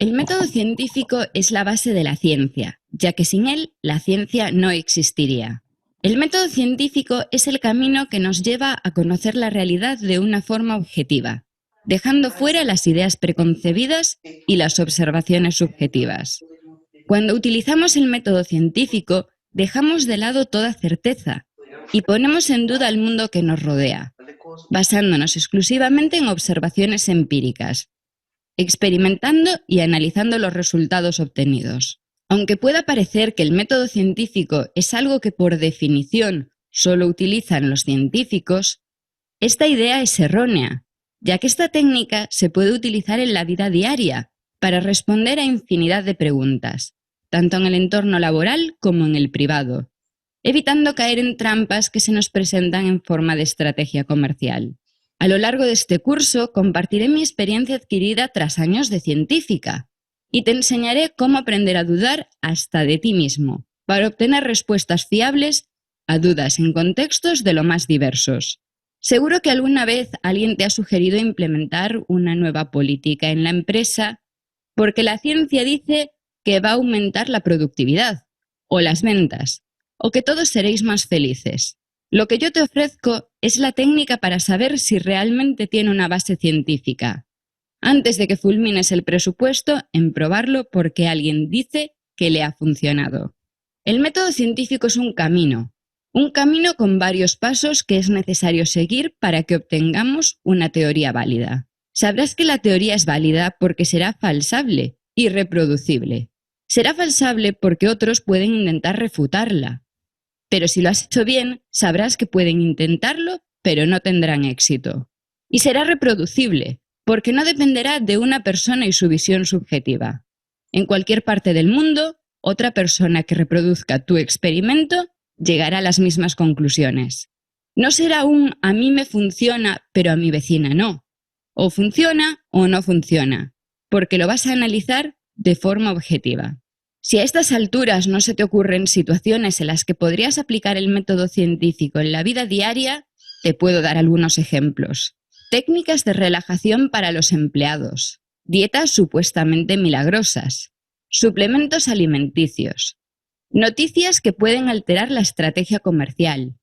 El método científico es la base de la ciencia, ya que sin él la ciencia no existiría. El método científico es el camino que nos lleva a conocer la realidad de una forma objetiva, dejando fuera las ideas preconcebidas y las observaciones subjetivas. Cuando utilizamos el método científico, dejamos de lado toda certeza y ponemos en duda el mundo que nos rodea, basándonos exclusivamente en observaciones empíricas, experimentando y analizando los resultados obtenidos. Aunque pueda parecer que el método científico es algo que por definición solo utilizan los científicos, esta idea es errónea, ya que esta técnica se puede utilizar en la vida diaria para responder a infinidad de preguntas, tanto en el entorno laboral como en el privado, evitando caer en trampas que se nos presentan en forma de estrategia comercial. A lo largo de este curso compartiré mi experiencia adquirida tras años de científica y te enseñaré cómo aprender a dudar hasta de ti mismo, para obtener respuestas fiables a dudas en contextos de lo más diversos. Seguro que alguna vez alguien te ha sugerido implementar una nueva política en la empresa porque la ciencia dice que va a aumentar la productividad o las ventas, o que todos seréis más felices. Lo que yo te ofrezco es la técnica para saber si realmente tiene una base científica, antes de que fulmines el presupuesto en probarlo porque alguien dice que le ha funcionado. El método científico es un camino con varios pasos que es necesario seguir para que obtengamos una teoría válida. Sabrás que la teoría es válida porque será falsable y reproducible. Será falsable porque otros pueden intentar refutarla. Pero si lo has hecho bien, sabrás que pueden intentarlo, pero no tendrán éxito. Y será reproducible, porque no dependerá de una persona y su visión subjetiva. En cualquier parte del mundo, otra persona que reproduzca tu experimento llegará a las mismas conclusiones. No será un a mí me funciona, pero a mi vecina no. O funciona o no funciona, porque lo vas a analizar de forma objetiva. Si a estas alturas no se te ocurren situaciones en las que podrías aplicar el método científico en la vida diaria, te puedo dar algunos ejemplos. Técnicas de relajación para los empleados, dietas supuestamente milagrosas, suplementos alimenticios, noticias que pueden alterar la estrategia comercial,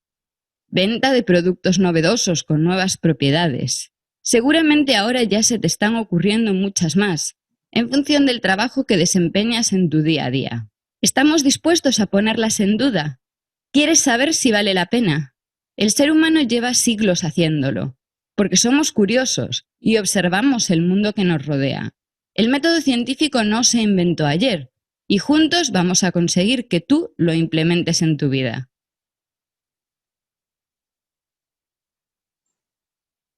venta de productos novedosos con nuevas propiedades. Seguramente ahora ya se te están ocurriendo muchas más, en función del trabajo que desempeñas en tu día a día. ¿Estamos dispuestos a ponerlas en duda? ¿Quieres saber si vale la pena? El ser humano lleva siglos haciéndolo, porque somos curiosos y observamos el mundo que nos rodea. El método científico no se inventó ayer, y juntos vamos a conseguir que tú lo implementes en tu vida.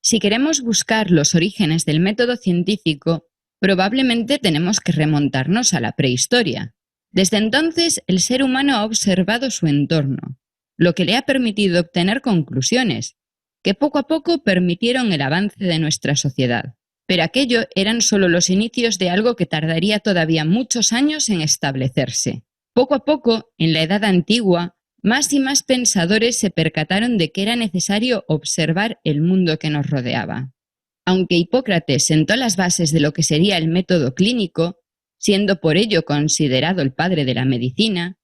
Si queremos buscar los orígenes del método científico, probablemente tenemos que remontarnos a la prehistoria. Desde entonces, el ser humano ha observado su entorno, lo que le ha permitido obtener conclusiones, que poco a poco permitieron el avance de nuestra sociedad. Pero aquello eran solo los inicios de algo que tardaría todavía muchos años en establecerse. Poco a poco, en la Edad Antigua, más y más pensadores se percataron de que era necesario observar el mundo que nos rodeaba. Aunque Hipócrates sentó las bases de lo que sería el método clínico, siendo por ello considerado el padre de la medicina,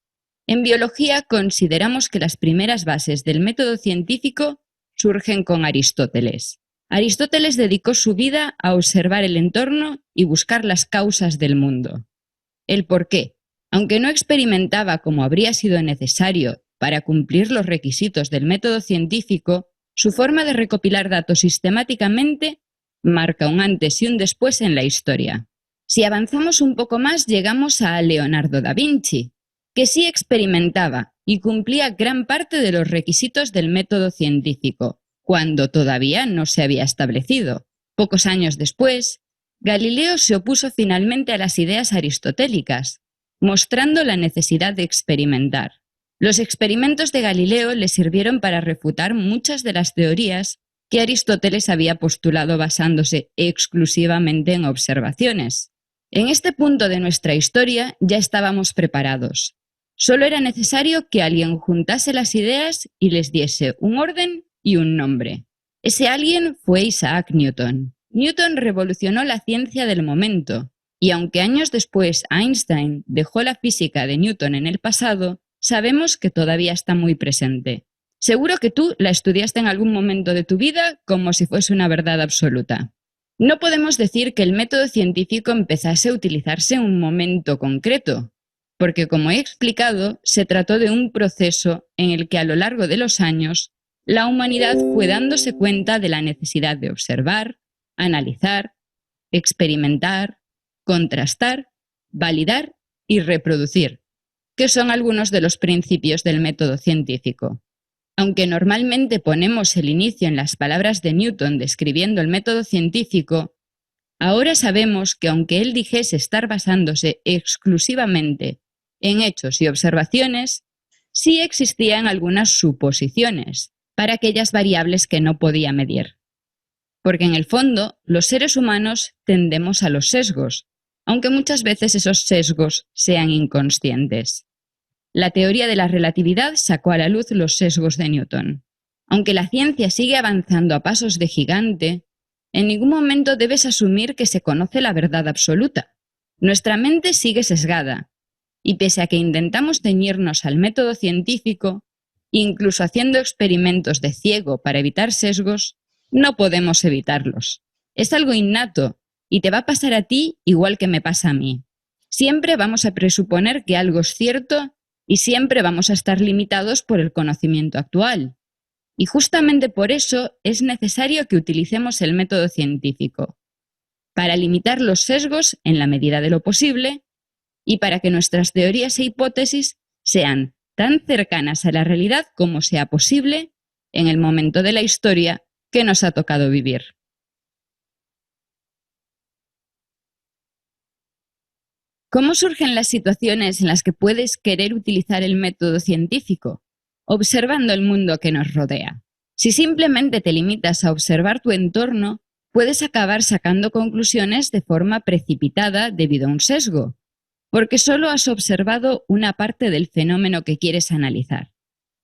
en biología consideramos que las primeras bases del método científico surgen con Aristóteles. Aristóteles dedicó su vida a observar el entorno y buscar las causas del mundo. El porqué, aunque no experimentaba como habría sido necesario para cumplir los requisitos del método científico, su forma de recopilar datos sistemáticamente marca un antes y un después en la historia. Si avanzamos un poco más, llegamos a Leonardo da Vinci, que sí experimentaba y cumplía gran parte de los requisitos del método científico, cuando todavía no se había establecido. Pocos años después, Galileo se opuso finalmente a las ideas aristotélicas, mostrando la necesidad de experimentar. Los experimentos de Galileo le sirvieron para refutar muchas de las teorías que Aristóteles había postulado basándose exclusivamente en observaciones. En este punto de nuestra historia ya estábamos preparados. Solo era necesario que alguien juntase las ideas y les diese un orden y un nombre. Ese alguien fue Isaac Newton. Newton revolucionó la ciencia del momento Y aunque años después Einstein dejó la física de Newton en el pasado, sabemos que todavía está muy presente. Seguro que tú la estudiaste en algún momento de tu vida como si fuese una verdad absoluta. No podemos decir que el método científico empezase a utilizarse en un momento concreto, porque como he explicado, se trató de un proceso en el que a lo largo de los años la humanidad fue dándose cuenta de la necesidad de observar, analizar, experimentar, contrastar, validar y reproducir, que son algunos de los principios del método científico. Aunque normalmente ponemos el inicio en las palabras de Newton describiendo el método científico, ahora sabemos que aunque él dijese estar basándose exclusivamente en hechos y observaciones, sí existían algunas suposiciones para aquellas variables que no podía medir. Porque en el fondo, los seres humanos tendemos a los sesgos, aunque muchas veces esos sesgos sean inconscientes. La teoría de la relatividad sacó a la luz los sesgos de Newton. Aunque la ciencia sigue avanzando a pasos de gigante, en ningún momento debes asumir que se conoce la verdad absoluta. Nuestra mente sigue sesgada, y pese a que intentamos ceñirnos al método científico, incluso haciendo experimentos de ciego para evitar sesgos, no podemos evitarlos. Es algo innato, y te va a pasar a ti igual que me pasa a mí. Siempre vamos a presuponer que algo es cierto y siempre vamos a estar limitados por el conocimiento actual. Y justamente por eso es necesario que utilicemos el método científico, para limitar los sesgos en la medida de lo posible y para que nuestras teorías e hipótesis sean tan cercanas a la realidad como sea posible en el momento de la historia que nos ha tocado vivir. ¿Cómo surgen las situaciones en las que puedes querer utilizar el método científico? Observando el mundo que nos rodea. Si simplemente te limitas a observar tu entorno, puedes acabar sacando conclusiones de forma precipitada debido a un sesgo, porque solo has observado una parte del fenómeno que quieres analizar.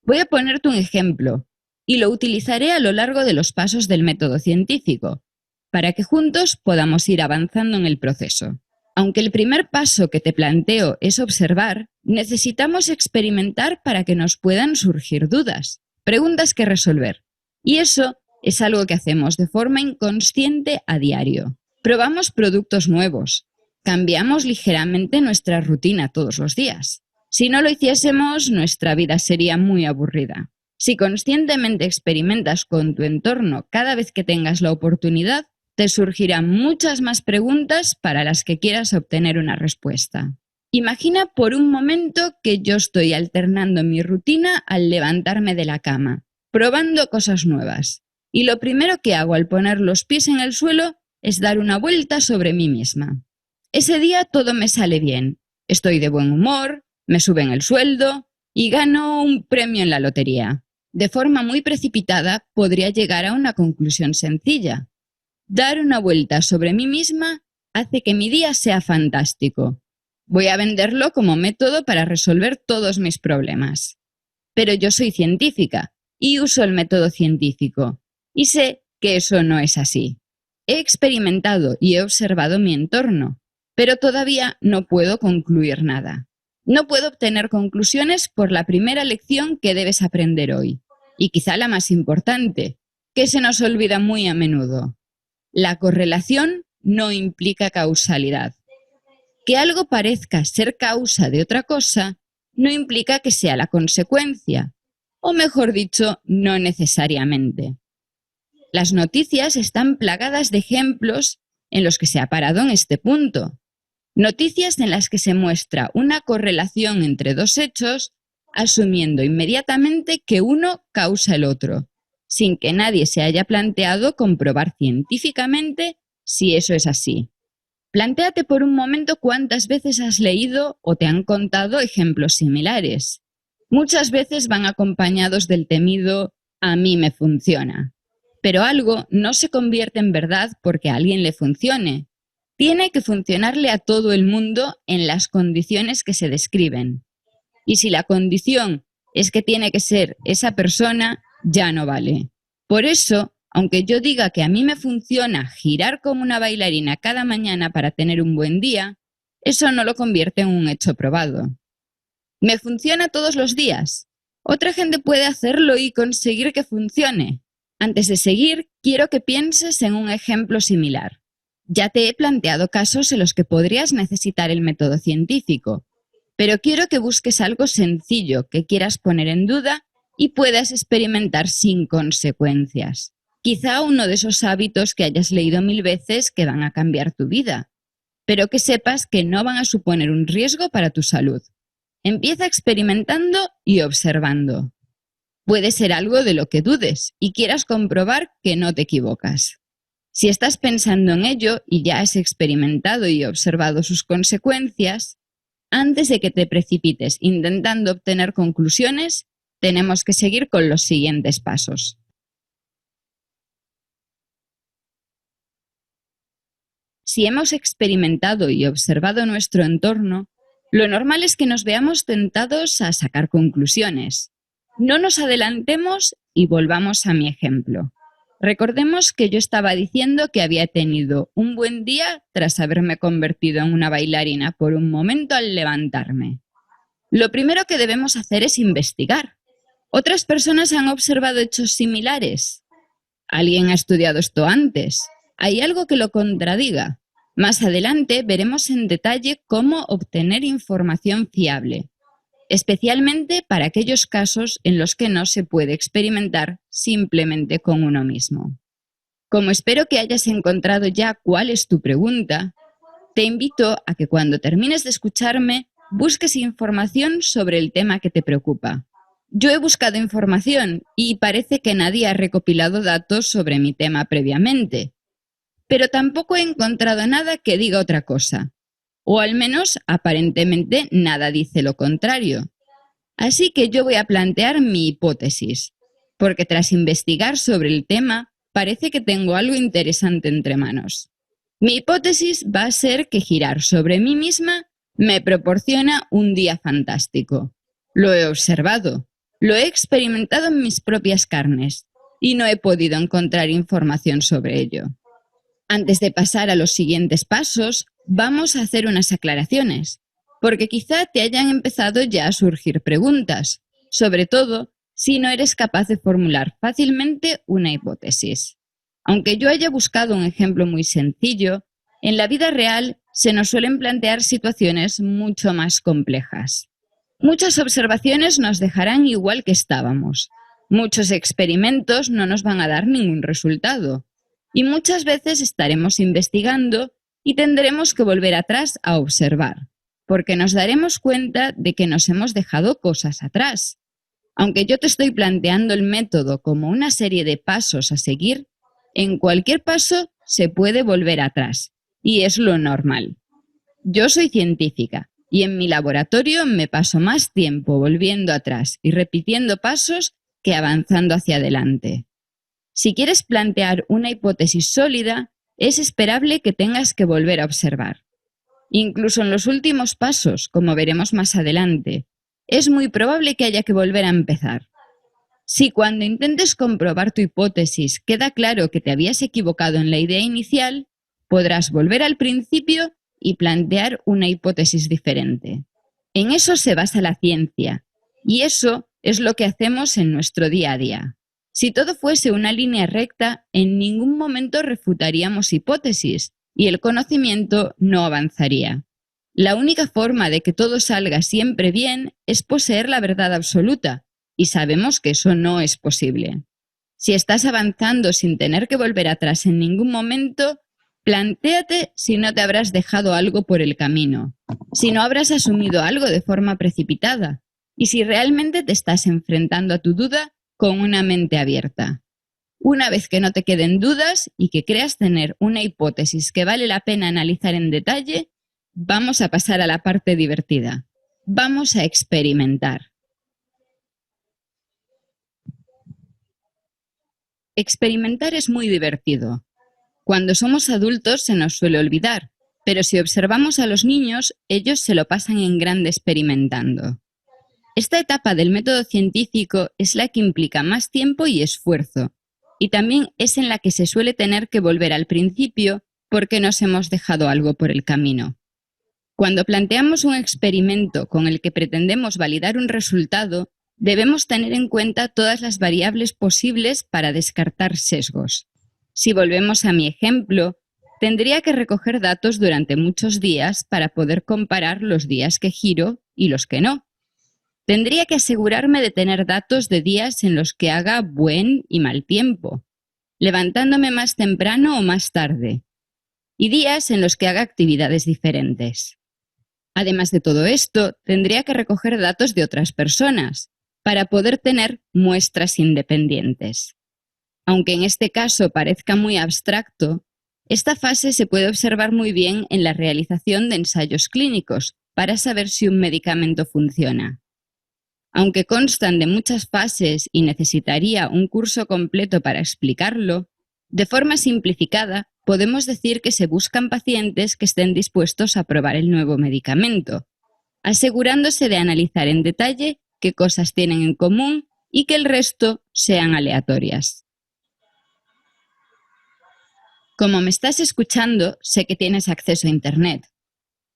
Voy a ponerte un ejemplo, y lo utilizaré a lo largo de los pasos del método científico, para que juntos podamos ir avanzando en el proceso. Aunque el primer paso que te planteo es observar, necesitamos experimentar para que nos puedan surgir dudas, preguntas que resolver. Y eso es algo que hacemos de forma inconsciente a diario. Probamos productos nuevos, cambiamos ligeramente nuestra rutina todos los días. Si no lo hiciésemos, nuestra vida sería muy aburrida. Si conscientemente experimentas con tu entorno cada vez que tengas la oportunidad, te surgirán muchas más preguntas para las que quieras obtener una respuesta. Imagina por un momento que yo estoy alternando mi rutina al levantarme de la cama, probando cosas nuevas. Y lo primero que hago al poner los pies en el suelo es dar una vuelta sobre mí misma. Ese día todo me sale bien. Estoy de buen humor, me suben el sueldo y gano un premio en la lotería. De forma muy precipitada podría llegar a una conclusión sencilla. Dar una vuelta sobre mí misma hace que mi día sea fantástico. Voy a venderlo como método para resolver todos mis problemas. Pero yo soy científica y uso el método científico. Y sé que eso no es así. He experimentado y he observado mi entorno, pero todavía no puedo concluir nada. No puedo obtener conclusiones por la primera lección que debes aprender hoy, y quizá la más importante, que se nos olvida muy a menudo. La correlación no implica causalidad. Que algo parezca ser causa de otra cosa no implica que sea la consecuencia, o mejor dicho, no necesariamente. Las noticias están plagadas de ejemplos en los que se ha parado en este punto. Noticias en las que se muestra una correlación entre dos hechos, asumiendo inmediatamente que uno causa el otro, sin que nadie se haya planteado comprobar científicamente si eso es así. Plantéate por un momento cuántas veces has leído o te han contado ejemplos similares. Muchas veces van acompañados del temido «a mí me funciona». Pero algo no se convierte en verdad porque a alguien le funcione. Tiene que funcionarle a todo el mundo en las condiciones que se describen. Y si la condición es que tiene que ser esa persona, ya no vale. Por eso, Aunque yo diga que a mí me funciona girar como una bailarina cada mañana para tener un buen día, eso no lo convierte en un hecho probado. ¿Me funciona todos los días? Otra gente puede hacerlo y conseguir que funcione. Antes de seguir, quiero que pienses en un ejemplo similar. Ya te he planteado casos en los que podrías necesitar el método científico, pero quiero que busques algo sencillo que quieras poner en duda y puedas experimentar sin consecuencias. Quizá uno de esos hábitos que hayas leído 1000 veces que van a cambiar tu vida, pero que sepas que no van a suponer un riesgo para tu salud. Empieza experimentando y observando. Puede ser algo de lo que dudes y quieras comprobar que no te equivocas. Si estás pensando en ello y ya has experimentado y observado sus consecuencias, antes de que te precipites intentando obtener conclusiones, tenemos que seguir con los siguientes pasos. Si hemos experimentado y observado nuestro entorno, lo normal es que nos veamos tentados a sacar conclusiones. No nos adelantemos y volvamos a mi ejemplo. Recordemos que yo estaba diciendo que había tenido un buen día tras haberme convertido en una bailarina por un momento al levantarme. Lo primero que debemos hacer es investigar. ¿Otras personas han observado hechos similares? ¿Alguien ha estudiado esto antes? ¿Hay algo que lo contradiga? Más adelante veremos en detalle cómo obtener información fiable, especialmente para aquellos casos en los que no se puede experimentar simplemente con uno mismo. Como espero que hayas encontrado ya cuál es tu pregunta, te invito a que cuando termines de escucharme busques información sobre el tema que te preocupa. Yo he buscado información y parece que nadie ha recopilado datos sobre mi tema previamente, pero tampoco he encontrado nada que diga otra cosa. O al menos, aparentemente, nada dice lo contrario. Así que yo voy a plantear mi hipótesis, porque tras investigar sobre el tema, parece que tengo algo interesante entre manos. Mi hipótesis va a ser que girar sobre mí misma me proporciona un día fantástico. Lo he observado, lo he experimentado en mis propias carnes y no he podido encontrar información sobre ello. Antes de pasar a los siguientes pasos, vamos a hacer unas aclaraciones, porque quizá te hayan empezado ya a surgir preguntas, sobre todo si no eres capaz de formular fácilmente una hipótesis. Aunque yo haya buscado un ejemplo muy sencillo, en la vida real se nos suelen plantear situaciones mucho más complejas. Muchas observaciones nos dejarán igual que estábamos. Muchos experimentos no nos van a dar ningún resultado. Y muchas veces estaremos investigando y tendremos que volver atrás a observar, porque nos daremos cuenta de que nos hemos dejado cosas atrás. Aunque yo te estoy planteando el método como una serie de pasos a seguir, en cualquier paso se puede volver atrás, y es lo normal. Yo soy científica, y en mi laboratorio me paso más tiempo volviendo atrás y repitiendo pasos que avanzando hacia adelante. Si quieres plantear una hipótesis sólida, es esperable que tengas que volver a observar. Incluso en los últimos pasos, como veremos más adelante, es muy probable que haya que volver a empezar. Si cuando intentes comprobar tu hipótesis queda claro que te habías equivocado en la idea inicial, podrás volver al principio y plantear una hipótesis diferente. En eso se basa la ciencia, y eso es lo que hacemos en nuestro día a día. Si todo fuese una línea recta, en ningún momento refutaríamos hipótesis y el conocimiento no avanzaría. La única forma de que todo salga siempre bien es poseer la verdad absoluta, y sabemos que eso no es posible. Si estás avanzando sin tener que volver atrás en ningún momento, plantéate si no te habrás dejado algo por el camino, si no habrás asumido algo de forma precipitada, y si realmente te estás enfrentando a tu duda con una mente abierta. Una vez que no te queden dudas y que creas tener una hipótesis que vale la pena analizar en detalle, vamos a pasar a la parte divertida. Vamos a experimentar. Experimentar es muy divertido. Cuando somos adultos se nos suele olvidar, pero si observamos a los niños, ellos se lo pasan en grande experimentando. Esta etapa del método científico es la que implica más tiempo y esfuerzo, y también es en la que se suele tener que volver al principio porque nos hemos dejado algo por el camino. Cuando planteamos un experimento con el que pretendemos validar un resultado, debemos tener en cuenta todas las variables posibles para descartar sesgos. Si volvemos a mi ejemplo, tendría que recoger datos durante muchos días para poder comparar los días que giro y los que no. Tendría que asegurarme de tener datos de días en los que haga buen y mal tiempo, levantándome más temprano o más tarde, y días en los que haga actividades diferentes. Además de todo esto, tendría que recoger datos de otras personas para poder tener muestras independientes. Aunque en este caso parezca muy abstracto, esta fase se puede observar muy bien en la realización de ensayos clínicos para saber si un medicamento funciona. Aunque constan de muchas fases y necesitaría un curso completo para explicarlo, de forma simplificada podemos decir que se buscan pacientes que estén dispuestos a probar el nuevo medicamento, asegurándose de analizar en detalle qué cosas tienen en común y que el resto sean aleatorias. Como me estás escuchando, sé que tienes acceso a Internet.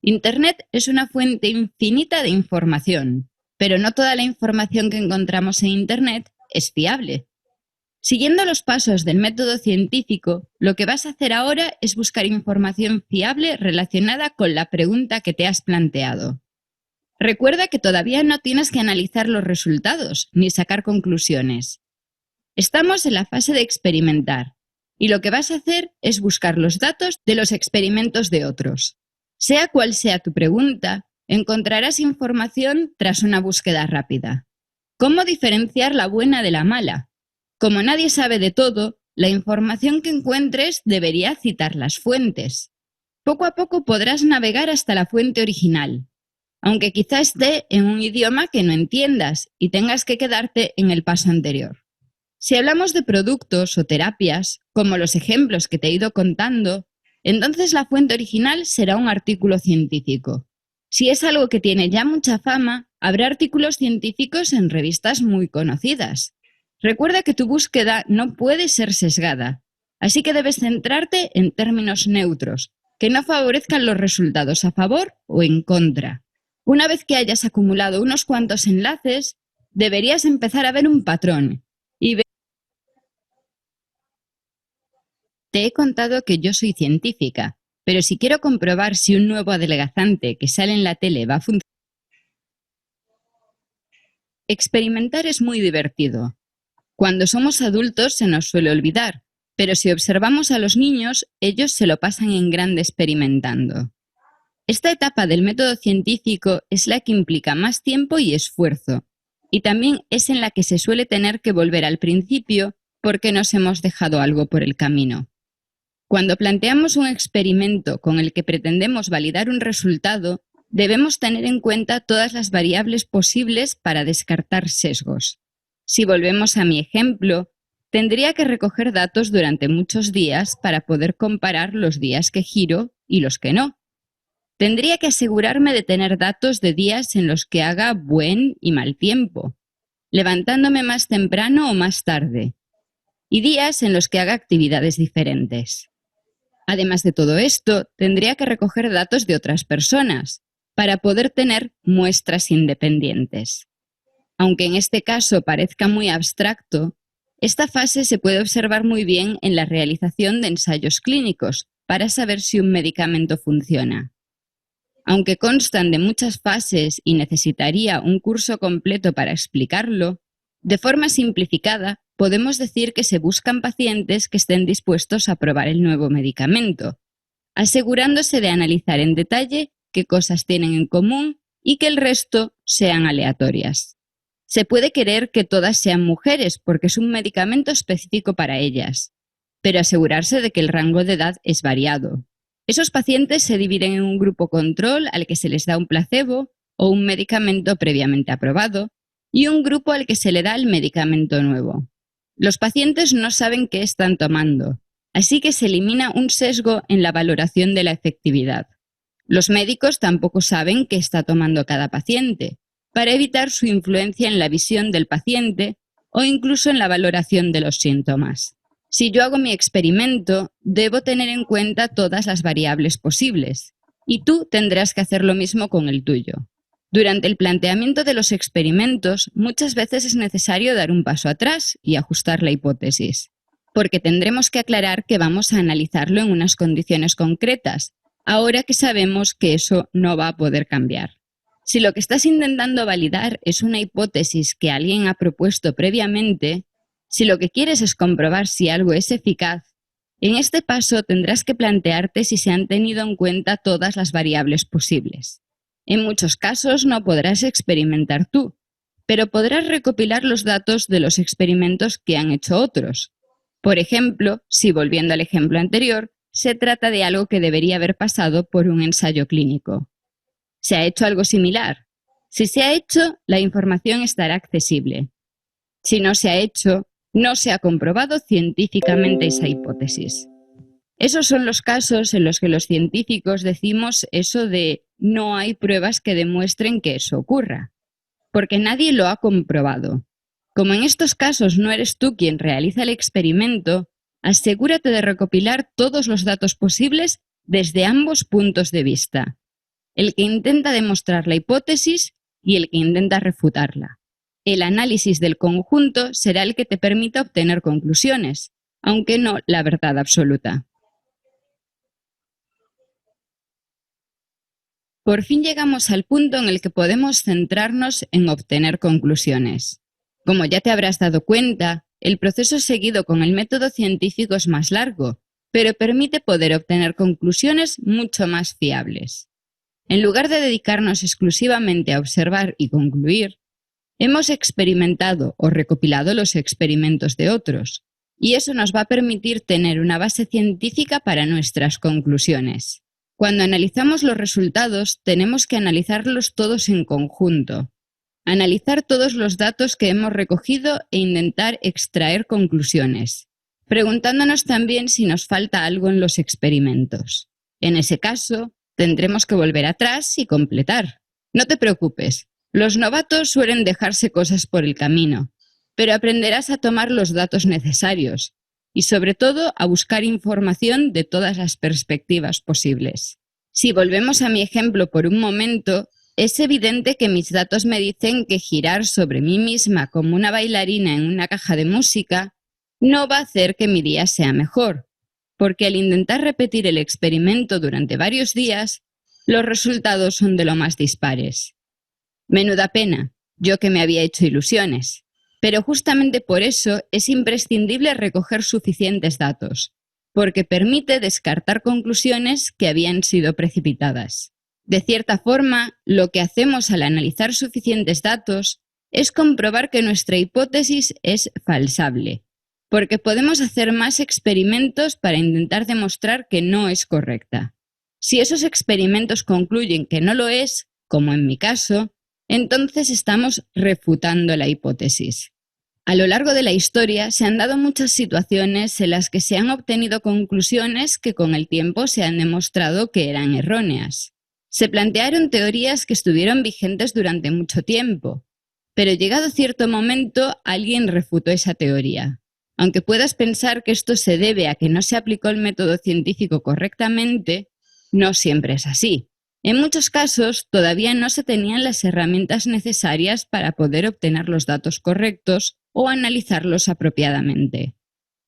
Internet es una fuente infinita de información, pero no toda la información que encontramos en Internet es fiable. Siguiendo los pasos del método científico, lo que vas a hacer ahora es buscar información fiable relacionada con la pregunta que te has planteado. Recuerda que todavía no tienes que analizar los resultados ni sacar conclusiones. Estamos en la fase de experimentar, y lo que vas a hacer es buscar los datos de los experimentos de otros. Sea cual sea tu pregunta, encontrarás información tras una búsqueda rápida. ¿Cómo diferenciar la buena de la mala? Como nadie sabe de todo, la información que encuentres debería citar las fuentes. Poco a poco podrás navegar hasta la fuente original, aunque quizá esté en un idioma que no entiendas y tengas que quedarte en el paso anterior. Si hablamos de productos o terapias, como los ejemplos que te he ido contando, entonces la fuente original será un artículo científico. Si es algo que tiene ya mucha fama, habrá artículos científicos en revistas muy conocidas. Recuerda que tu búsqueda no puede ser sesgada, así que debes centrarte en términos neutros, que no favorezcan los resultados a favor o en contra. Una vez que hayas acumulado unos cuantos enlaces, deberías empezar a ver un patrón y ver. Te he contado que yo soy científica, pero si quiero comprobar si un nuevo adelgazante que sale en la tele va a funcionar. Experimentar es muy divertido. Cuando somos adultos se nos suele olvidar, pero si observamos a los niños, ellos se lo pasan en grande experimentando. Esta etapa del método científico es la que implica más tiempo y esfuerzo, y también es en la que se suele tener que volver al principio porque nos hemos dejado algo por el camino. Cuando planteamos un experimento con el que pretendemos validar un resultado, debemos tener en cuenta todas las variables posibles para descartar sesgos. Si volvemos a mi ejemplo, tendría que recoger datos durante muchos días para poder comparar los días que giro y los que no. Tendría que asegurarme de tener datos de días en los que haga buen y mal tiempo, levantándome más temprano o más tarde, y días en los que haga actividades diferentes. Además de todo esto, tendría que recoger datos de otras personas para poder tener muestras independientes. Aunque en este caso parezca muy abstracto, esta fase se puede observar muy bien en la realización de ensayos clínicos para saber si un medicamento funciona. Aunque constan de muchas fases y necesitaría un curso completo para explicarlo, de forma simplificada podemos decir que se buscan pacientes que estén dispuestos a probar el nuevo medicamento, asegurándose de analizar en detalle qué cosas tienen en común y que el resto sean aleatorias. Se puede querer que todas sean mujeres porque es un medicamento específico para ellas, pero asegurarse de que el rango de edad es variado. Esos pacientes se dividen en un grupo control al que se les da un placebo o un medicamento previamente aprobado y un grupo al que se le da el medicamento nuevo. Los pacientes no saben qué están tomando, así que se elimina un sesgo en la valoración de la efectividad. Los médicos tampoco saben qué está tomando cada paciente, para evitar su influencia en la visión del paciente o incluso en la valoración de los síntomas. Si yo hago mi experimento, debo tener en cuenta todas las variables posibles, y tú tendrás que hacer lo mismo con el tuyo. Durante el planteamiento de los experimentos, muchas veces es necesario dar un paso atrás y ajustar la hipótesis, porque tendremos que aclarar que vamos a analizarlo en unas condiciones concretas, ahora que sabemos que eso no va a poder cambiar. Si lo que estás intentando validar es una hipótesis que alguien ha propuesto previamente, si lo que quieres es comprobar si algo es eficaz, en este paso tendrás que plantearte si se han tenido en cuenta todas las variables posibles. En muchos casos no podrás experimentar tú, pero podrás recopilar los datos de los experimentos que han hecho otros. Por ejemplo, si volviendo al ejemplo anterior, se trata de algo que debería haber pasado por un ensayo clínico. ¿Se ha hecho algo similar? Si se ha hecho, la información estará accesible. Si no se ha hecho, no se ha comprobado científicamente esa hipótesis. Esos son los casos en los que los científicos decimos eso de no hay pruebas que demuestren que eso ocurra, porque nadie lo ha comprobado. Como en estos casos no eres tú quien realiza el experimento, asegúrate de recopilar todos los datos posibles desde ambos puntos de vista, el que intenta demostrar la hipótesis y el que intenta refutarla. El análisis del conjunto será el que te permita obtener conclusiones, aunque no la verdad absoluta. Por fin llegamos al punto en el que podemos centrarnos en obtener conclusiones. Como ya te habrás dado cuenta, el proceso seguido con el método científico es más largo, pero permite poder obtener conclusiones mucho más fiables. En lugar de dedicarnos exclusivamente a observar y concluir, hemos experimentado o recopilado los experimentos de otros, y eso nos va a permitir tener una base científica para nuestras conclusiones. Cuando analizamos los resultados, tenemos que analizarlos todos en conjunto, analizar todos los datos que hemos recogido e intentar extraer conclusiones, preguntándonos también si nos falta algo en los experimentos. En ese caso, tendremos que volver atrás y completar. No te preocupes, los novatos suelen dejarse cosas por el camino, pero aprenderás a tomar los datos necesarios y sobre todo a buscar información de todas las perspectivas posibles. Si volvemos a mi ejemplo por un momento, es evidente que mis datos me dicen que girar sobre mí misma como una bailarina en una caja de música no va a hacer que mi día sea mejor, porque al intentar repetir el experimento durante varios días, los resultados son de lo más dispares. Menuda pena, yo que me había hecho ilusiones. Pero justamente por eso es imprescindible recoger suficientes datos, porque permite descartar conclusiones que habían sido precipitadas. De cierta forma, lo que hacemos al analizar suficientes datos es comprobar que nuestra hipótesis es falsable, porque podemos hacer más experimentos para intentar demostrar que no es correcta. Si esos experimentos concluyen que no lo es, como en mi caso, entonces estamos refutando la hipótesis. A lo largo de la historia se han dado muchas situaciones en las que se han obtenido conclusiones que con el tiempo se han demostrado que eran erróneas. Se plantearon teorías que estuvieron vigentes durante mucho tiempo, pero llegado cierto momento alguien refutó esa teoría. Aunque puedas pensar que esto se debe a que no se aplicó el método científico correctamente, no siempre es así. En muchos casos, todavía no se tenían las herramientas necesarias para poder obtener los datos correctos o analizarlos apropiadamente.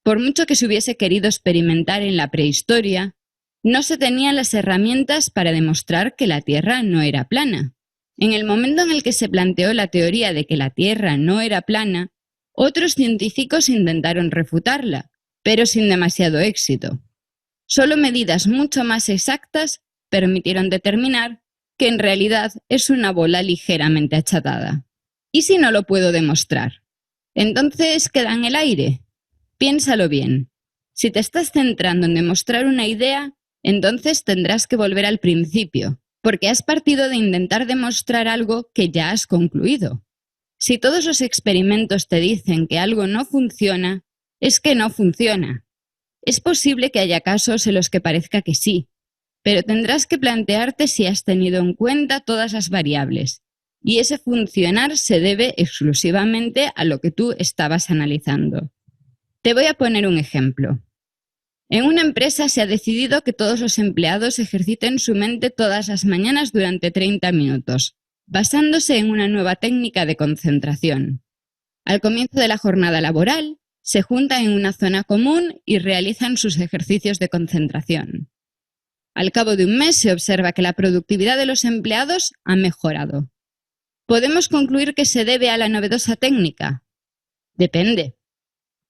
Por mucho que se hubiese querido experimentar en la prehistoria, no se tenían las herramientas para demostrar que la Tierra no era plana. En el momento en el que se planteó la teoría de que la Tierra no era plana, otros científicos intentaron refutarla, pero sin demasiado éxito. Solo medidas mucho más exactas permitieron determinar que en realidad es una bola ligeramente achatada. ¿Y si no lo puedo demostrar? ¿Entonces queda en el aire? Piénsalo bien. Si te estás centrando en demostrar una idea, entonces tendrás que volver al principio, porque has partido de intentar demostrar algo que ya has concluido. Si todos los experimentos te dicen que algo no funciona, es que no funciona. Es posible que haya casos en los que parezca que sí, pero tendrás que plantearte si has tenido en cuenta todas las variables, y ese funcionar se debe exclusivamente a lo que tú estabas analizando. Te voy a poner un ejemplo. En una empresa se ha decidido que todos los empleados ejerciten su mente todas las mañanas durante 30 minutos, basándose en una nueva técnica de concentración. Al comienzo de la jornada laboral, se juntan en una zona común y realizan sus ejercicios de concentración. Al cabo de un mes se observa que la productividad de los empleados ha mejorado. ¿Podemos concluir que se debe a la novedosa técnica? Depende.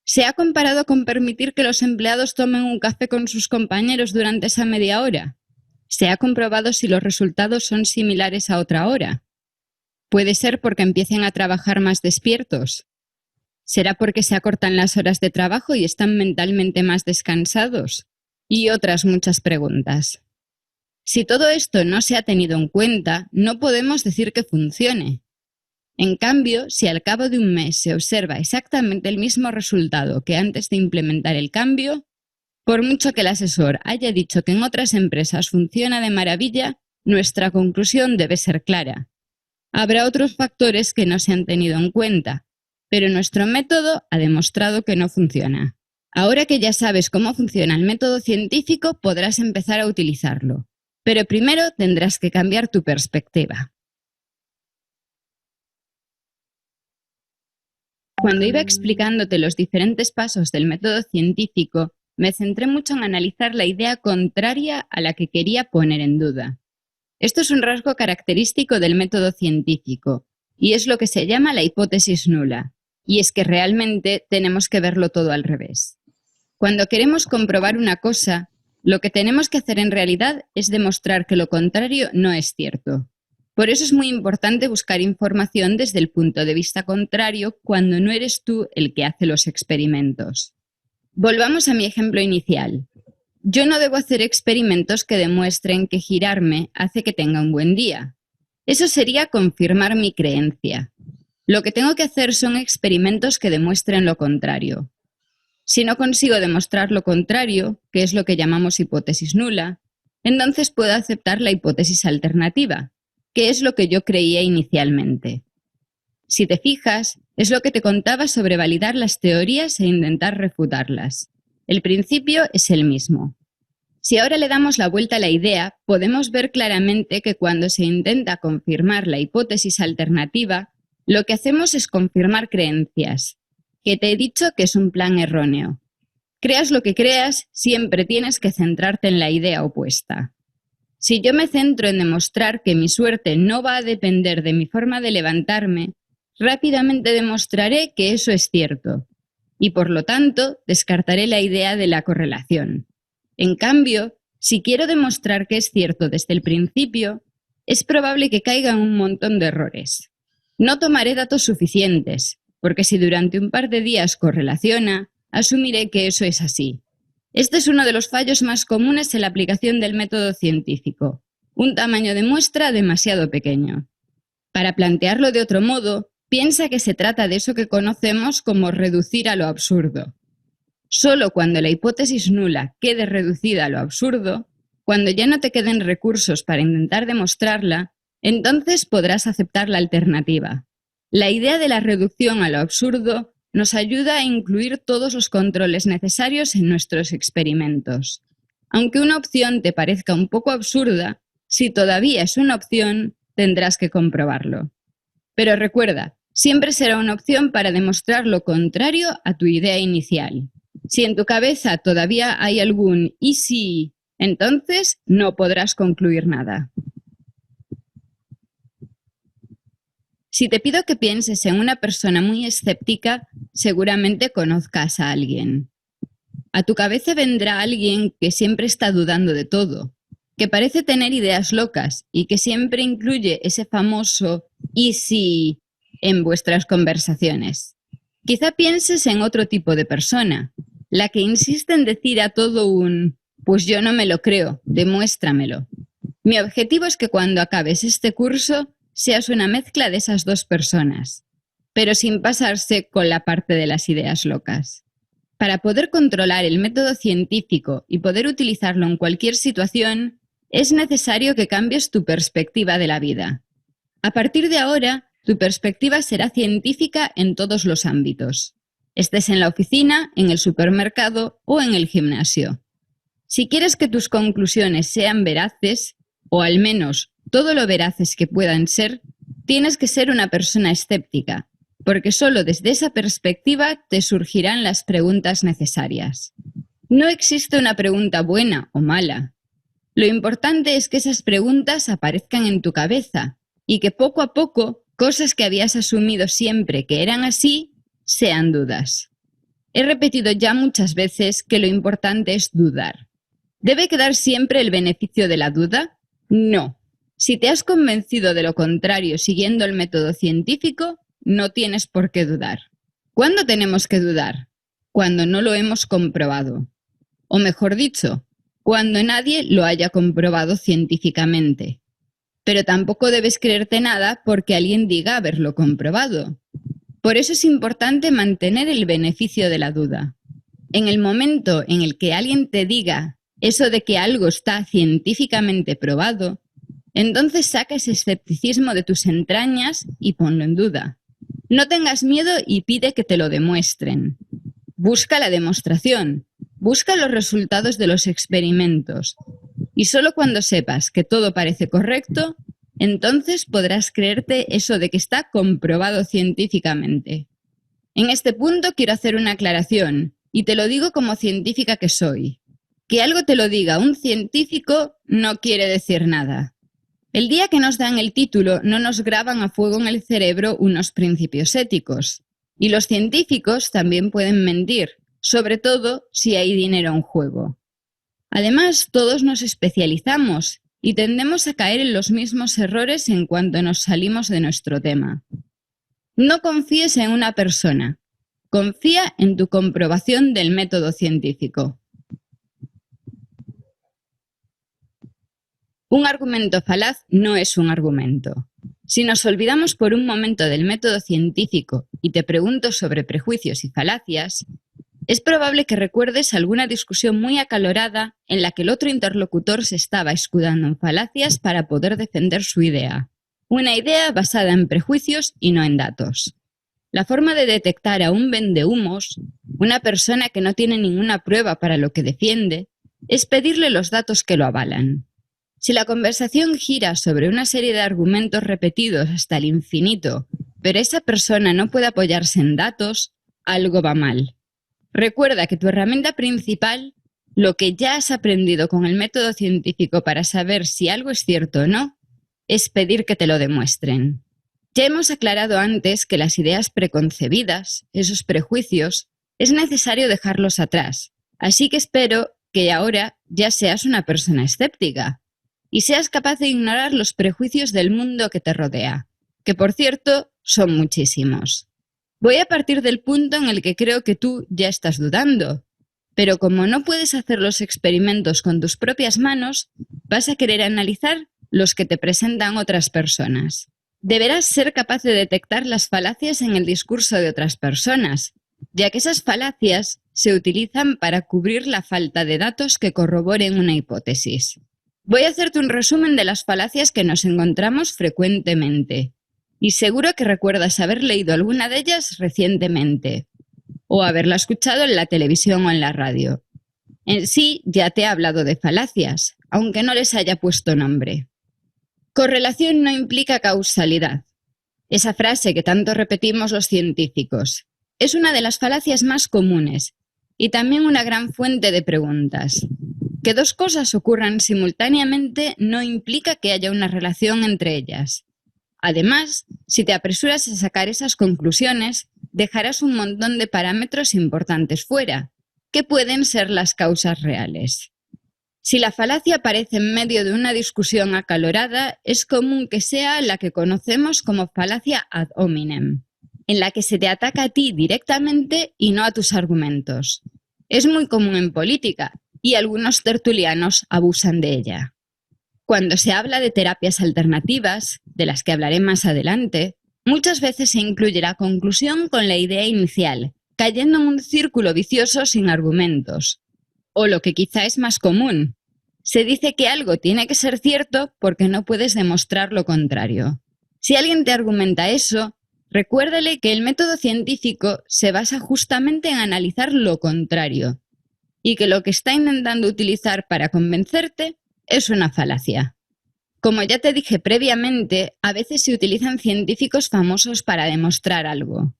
¿Se ha comparado con permitir que los empleados tomen un café con sus compañeros durante esa media hora? ¿Se ha comprobado si los resultados son similares a otra hora? ¿Puede ser porque empiecen a trabajar más despiertos? ¿Será porque se acortan las horas de trabajo y están mentalmente más descansados? Y otras muchas preguntas. Si todo esto no se ha tenido en cuenta, no podemos decir que funcione. En cambio, si al cabo de un mes se observa exactamente el mismo resultado que antes de implementar el cambio, por mucho que el asesor haya dicho que en otras empresas funciona de maravilla, nuestra conclusión debe ser clara. Habrá otros factores que no se han tenido en cuenta, pero nuestro método ha demostrado que no funciona. Ahora que ya sabes cómo funciona el método científico, podrás empezar a utilizarlo. Pero primero tendrás que cambiar tu perspectiva. Cuando iba explicándote los diferentes pasos del método científico, me centré mucho en analizar la idea contraria a la que quería poner en duda. Esto es un rasgo característico del método científico, y es lo que se llama la hipótesis nula, y es que realmente tenemos que verlo todo al revés. Cuando queremos comprobar una cosa, lo que tenemos que hacer en realidad es demostrar que lo contrario no es cierto. Por eso es muy importante buscar información desde el punto de vista contrario cuando no eres tú el que hace los experimentos. Volvamos a mi ejemplo inicial. Yo no debo hacer experimentos que demuestren que girarme hace que tenga un buen día. Eso sería confirmar mi creencia. Lo que tengo que hacer son experimentos que demuestren lo contrario. Si no consigo demostrar lo contrario, que es lo que llamamos hipótesis nula, entonces puedo aceptar la hipótesis alternativa, que es lo que yo creía inicialmente. Si te fijas, es lo que te contaba sobre validar las teorías e intentar refutarlas. El principio es el mismo. Si ahora le damos la vuelta a la idea, podemos ver claramente que cuando se intenta confirmar la hipótesis alternativa, lo que hacemos es confirmar creencias, que te he dicho que es un plan erróneo. Creas lo que creas, siempre tienes que centrarte en la idea opuesta. Si yo me centro en demostrar que mi suerte no va a depender de mi forma de levantarme, rápidamente demostraré que eso es cierto, y por lo tanto descartaré la idea de la correlación. En cambio, si quiero demostrar que es cierto desde el principio, es probable que caiga en un montón de errores. No tomaré datos suficientes, porque si durante un par de días correlaciona, asumiré que eso es así. Este es uno de los fallos más comunes en la aplicación del método científico, un tamaño de muestra demasiado pequeño. Para plantearlo de otro modo, piensa que se trata de eso que conocemos como reducir a lo absurdo. Solo cuando la hipótesis nula quede reducida a lo absurdo, cuando ya no te queden recursos para intentar demostrarla, entonces podrás aceptar la alternativa. La idea de la reducción a lo absurdo nos ayuda a incluir todos los controles necesarios en nuestros experimentos. Aunque una opción te parezca un poco absurda, si todavía es una opción, tendrás que comprobarlo. Pero recuerda, siempre será una opción para demostrar lo contrario a tu idea inicial. Si en tu cabeza todavía hay algún «y si», entonces no podrás concluir nada. Si te pido que pienses en una persona muy escéptica, seguramente conozcas a alguien. A tu cabeza vendrá alguien que siempre está dudando de todo, que parece tener ideas locas y que siempre incluye ese famoso «y si» en vuestras conversaciones. Quizá pienses en otro tipo de persona, la que insiste en decir a todo un «pues yo no me lo creo, demuéstramelo». Mi objetivo es que cuando acabes este curso seas una mezcla de esas dos personas, pero sin pasarse con la parte de las ideas locas. Para poder controlar el método científico y poder utilizarlo en cualquier situación, es necesario que cambies tu perspectiva de la vida. A partir de ahora, tu perspectiva será científica en todos los ámbitos. estés en la oficina, en el supermercado o en el gimnasio. Si quieres que tus conclusiones sean veraces, o al menos todo lo veraces que puedan ser, tienes que ser una persona escéptica, porque solo desde esa perspectiva te surgirán las preguntas necesarias. No existe una pregunta buena o mala. Lo importante es que esas preguntas aparezcan en tu cabeza y que poco a poco cosas que habías asumido siempre que eran así sean dudas. He repetido ya muchas veces que lo importante es dudar. ¿Debe quedar siempre el beneficio de la duda? No. Si te has convencido de lo contrario siguiendo el método científico, no tienes por qué dudar. ¿Cuándo tenemos que dudar? Cuando no lo hemos comprobado. O mejor dicho, cuando nadie lo haya comprobado científicamente. Pero tampoco debes creerte nada porque alguien diga haberlo comprobado. Por eso es importante mantener el beneficio de la duda. En el momento en el que alguien te diga eso de que algo está científicamente probado, entonces saca ese escepticismo de tus entrañas y ponlo en duda. No tengas miedo y pide que te lo demuestren. Busca la demostración, busca los resultados de los experimentos. Y solo cuando sepas que todo parece correcto, entonces podrás creerte eso de que está comprobado científicamente. En este punto quiero hacer una aclaración, y te lo digo como científica que soy. Que algo te lo diga un científico no quiere decir nada. El día que nos dan el título no nos graban a fuego en el cerebro unos principios éticos. Y los científicos también pueden mentir, sobre todo si hay dinero en juego. Además, todos nos especializamos y tendemos a caer en los mismos errores en cuanto nos salimos de nuestro tema. No confíes en una persona, confía en tu comprobación del método científico. Un argumento falaz no es un argumento. Si nos olvidamos por un momento del método científico y te pregunto sobre prejuicios y falacias, es probable que recuerdes alguna discusión muy acalorada en la que el otro interlocutor se estaba escudando en falacias para poder defender su idea. Una idea basada en prejuicios y no en datos. La forma de detectar a un vendehumos, una persona que no tiene ninguna prueba para lo que defiende, es pedirle los datos que lo avalan. Si la conversación gira sobre una serie de argumentos repetidos hasta el infinito, pero esa persona no puede apoyarse en datos, algo va mal. Recuerda que tu herramienta principal, lo que ya has aprendido con el método científico para saber si algo es cierto o no, es pedir que te lo demuestren. Ya hemos aclarado antes que las ideas preconcebidas, esos prejuicios, es necesario dejarlos atrás. Así que espero que ahora ya seas una persona escéptica y seas capaz de ignorar los prejuicios del mundo que te rodea, que por cierto son muchísimos. Voy a partir del punto en el que creo que tú ya estás dudando, pero como no puedes hacer los experimentos con tus propias manos, vas a querer analizar los que te presentan otras personas. Deberás ser capaz de detectar las falacias en el discurso de otras personas, ya que esas falacias se utilizan para cubrir la falta de datos que corroboren una hipótesis. Voy a hacerte un resumen de las falacias que nos encontramos frecuentemente. Y seguro que recuerdas haber leído alguna de ellas recientemente, o haberla escuchado en la televisión o en la radio. En sí, ya te he hablado de falacias, aunque no les haya puesto nombre. Correlación no implica causalidad. Esa frase que tanto repetimos los científicos. Es una de las falacias más comunes y también una gran fuente de preguntas. Que dos cosas ocurran simultáneamente no implica que haya una relación entre ellas. Además, si te apresuras a sacar esas conclusiones, dejarás un montón de parámetros importantes fuera, que pueden ser las causas reales. Si la falacia aparece en medio de una discusión acalorada, es común que sea la que conocemos como falacia ad hominem, en la que se te ataca a ti directamente y no a tus argumentos. Es muy común en política, y algunos tertulianos abusan de ella. Cuando se habla de terapias alternativas, de las que hablaré más adelante, muchas veces se incluye la conclusión con la idea inicial, cayendo en un círculo vicioso sin argumentos. O lo que quizá es más común, se dice que algo tiene que ser cierto porque no puedes demostrar lo contrario. Si alguien te argumenta eso, Recuérdale que el método científico se basa justamente en analizar lo contrario y que lo que está intentando utilizar para convencerte es una falacia. Como ya te dije previamente, a veces se utilizan científicos famosos para demostrar algo,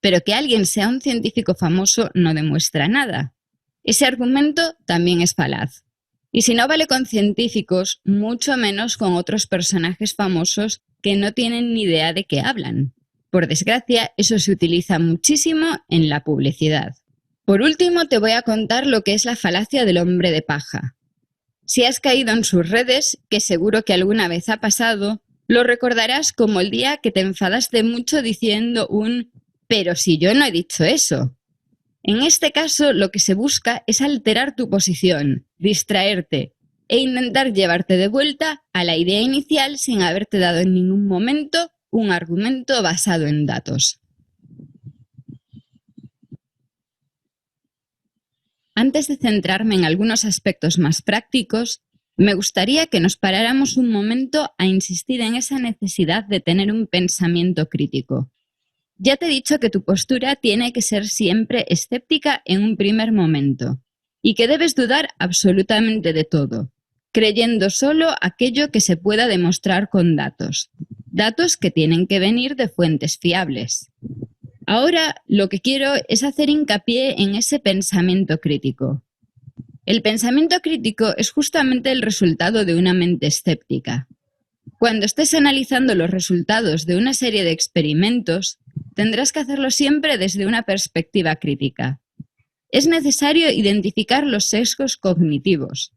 pero que alguien sea un científico famoso no demuestra nada. Ese argumento también es falaz. Y si no vale con científicos, mucho menos con otros personajes famosos que no tienen ni idea de qué hablan. Por desgracia, eso se utiliza muchísimo en la publicidad. Por último, te voy a contar lo que es la falacia del hombre de paja. Si has caído en sus redes, que seguro que alguna vez ha pasado, lo recordarás como el día que te enfadaste mucho diciendo un «pero si yo no he dicho eso». En este caso, lo que se busca es alterar tu posición, distraerte e intentar llevarte de vuelta a la idea inicial sin haberte dado en ningún momento un argumento basado en datos. Antes de centrarme en algunos aspectos más prácticos, me gustaría que nos paráramos un momento a insistir en esa necesidad de tener un pensamiento crítico. Ya te he dicho que tu postura tiene que ser siempre escéptica en un primer momento y que debes dudar absolutamente de todo, creyendo solo aquello que se pueda demostrar con datos. Datos que tienen que venir de fuentes fiables. Ahora lo que quiero es hacer hincapié en ese pensamiento crítico. El pensamiento crítico es justamente el resultado de una mente escéptica. Cuando estés analizando los resultados de una serie de experimentos, tendrás que hacerlo siempre desde una perspectiva crítica. Es necesario identificar los sesgos cognitivos,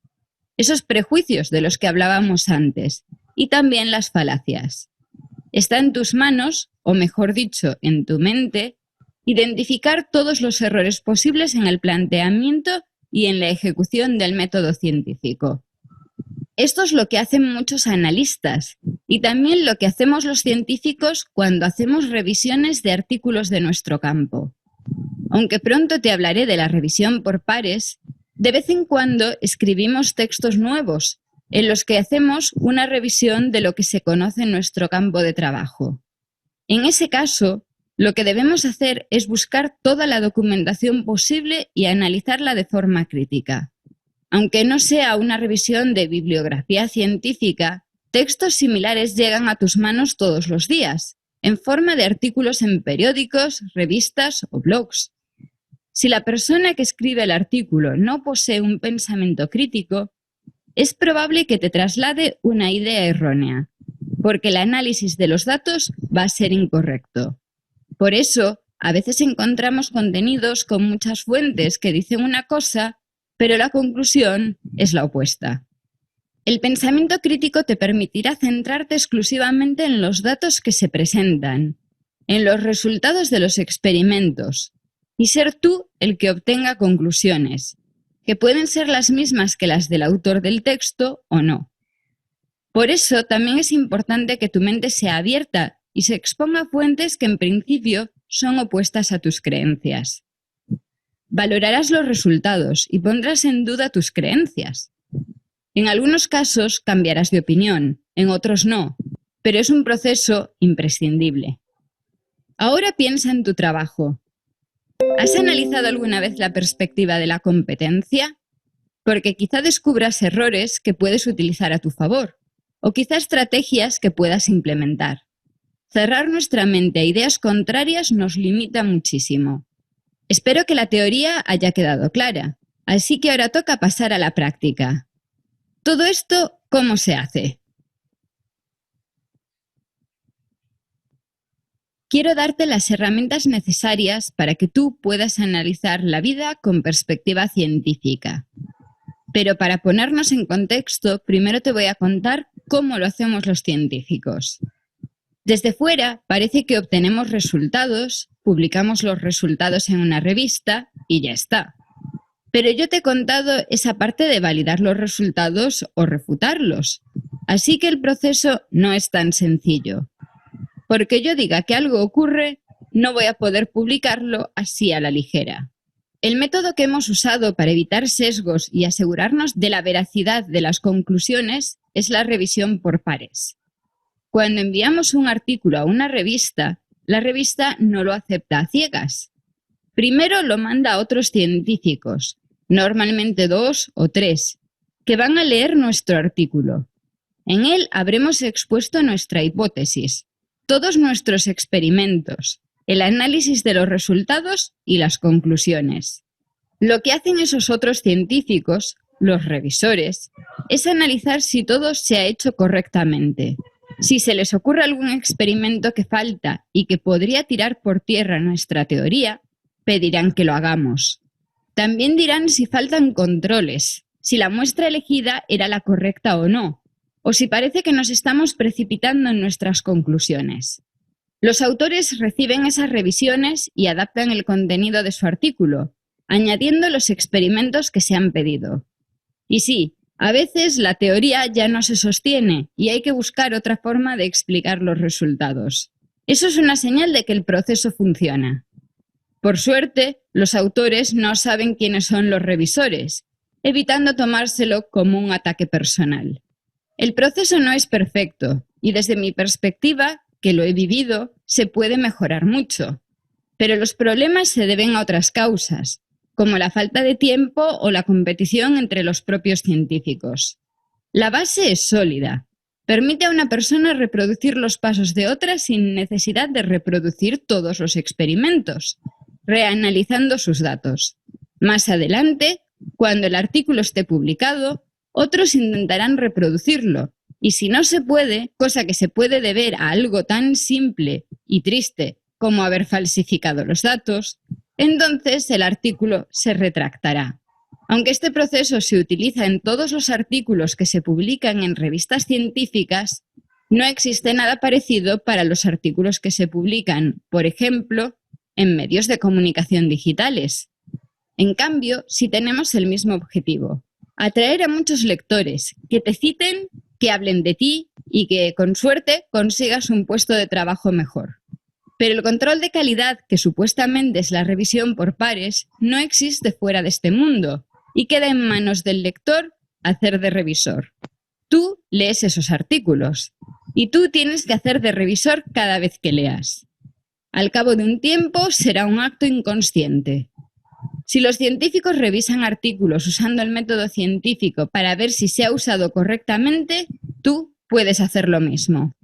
esos prejuicios de los que hablábamos antes, y también las falacias. Está en tus manos, o mejor dicho, en tu mente, identificar todos los errores posibles en el planteamiento y en la ejecución del método científico. Esto es lo que hacen muchos analistas y también lo que hacemos los científicos cuando hacemos revisiones de artículos de nuestro campo. Aunque pronto te hablaré de la revisión por pares, de vez en cuando escribimos textos nuevos en los que hacemos una revisión de lo que se conoce en nuestro campo de trabajo. En ese caso, lo que debemos hacer es buscar toda la documentación posible y analizarla de forma crítica. Aunque no sea una revisión de bibliografía científica, textos similares llegan a tus manos todos los días, en forma de artículos en periódicos, revistas o blogs. Si la persona que escribe el artículo no posee un pensamiento crítico, es probable que te traslade una idea errónea, porque el análisis de los datos va a ser incorrecto. Por eso, a veces encontramos contenidos con muchas fuentes que dicen una cosa, pero la conclusión es la opuesta. El pensamiento crítico te permitirá centrarte exclusivamente en los datos que se presentan, en los resultados de los experimentos, y ser tú el que obtenga conclusiones, que pueden ser las mismas que las del autor del texto o no. Por eso también es importante que tu mente sea abierta y se exponga a fuentes que en principio son opuestas a tus creencias. Valorarás los resultados y pondrás en duda tus creencias. En algunos casos cambiarás de opinión, en otros no, pero es un proceso imprescindible. Ahora piensa en tu trabajo. ¿Has analizado alguna vez la perspectiva de la competencia? Porque quizá descubras errores que puedes utilizar a tu favor, o quizá estrategias que puedas implementar. Cerrar nuestra mente a ideas contrarias nos limita muchísimo. Espero que la teoría haya quedado clara, así que ahora toca pasar a la práctica. Todo esto, ¿cómo se hace? Quiero darte las herramientas necesarias para que tú puedas analizar la vida con perspectiva científica. Pero para ponernos en contexto, primero te voy a contar cómo lo hacemos los científicos. Desde fuera parece que obtenemos resultados, publicamos los resultados en una revista y ya está. Pero yo te he contado esa parte de validar los resultados o refutarlos. Así que el proceso no es tan sencillo. Porque yo diga que algo ocurre, no voy a poder publicarlo así a la ligera. El método que hemos usado para evitar sesgos y asegurarnos de la veracidad de las conclusiones es la revisión por pares. Cuando enviamos un artículo a una revista, la revista no lo acepta a ciegas. Primero lo manda a otros científicos, normalmente 2 o 3, que van a leer nuestro artículo. En él habremos expuesto nuestra hipótesis, todos nuestros experimentos, el análisis de los resultados y las conclusiones. Lo que hacen esos otros científicos, los revisores, es analizar si todo se ha hecho correctamente. Si se les ocurre algún experimento que falta y que podría tirar por tierra nuestra teoría, pedirán que lo hagamos. También dirán si faltan controles, si la muestra elegida era la correcta o no, o si parece que nos estamos precipitando en nuestras conclusiones. Los autores reciben esas revisiones y adaptan el contenido de su artículo, añadiendo los experimentos que se han pedido. Y sí, a veces la teoría ya no se sostiene y hay que buscar otra forma de explicar los resultados. Eso es una señal de que el proceso funciona. Por suerte, los autores no saben quiénes son los revisores, evitando tomárselo como un ataque personal. El proceso no es perfecto y desde mi perspectiva, que lo he vivido, se puede mejorar mucho. Pero los problemas se deben a otras causas, como la falta de tiempo o la competición entre los propios científicos. La base es sólida. Permite a una persona reproducir los pasos de otra sin necesidad de reproducir todos los experimentos, reanalizando sus datos. Más adelante, cuando el artículo esté publicado, otros intentarán reproducirlo, y si no se puede, cosa que se puede deber a algo tan simple y triste como haber falsificado los datos, entonces el artículo se retractará. Aunque este proceso se utiliza en todos los artículos que se publican en revistas científicas, no existe nada parecido para los artículos que se publican, por ejemplo, en medios de comunicación digitales. En cambio, sí tenemos el mismo objetivo: atraer a muchos lectores, que te citen, que hablen de ti y que, con suerte, consigas un puesto de trabajo mejor. Pero el control de calidad, que supuestamente es la revisión por pares, no existe fuera de este mundo y queda en manos del lector hacer de revisor. Tú lees esos artículos y tú tienes que hacer de revisor cada vez que leas. Al cabo de un tiempo será un acto inconsciente. Si los científicos revisan artículos usando el método científico para ver si se ha usado correctamente, tú puedes hacer lo mismo.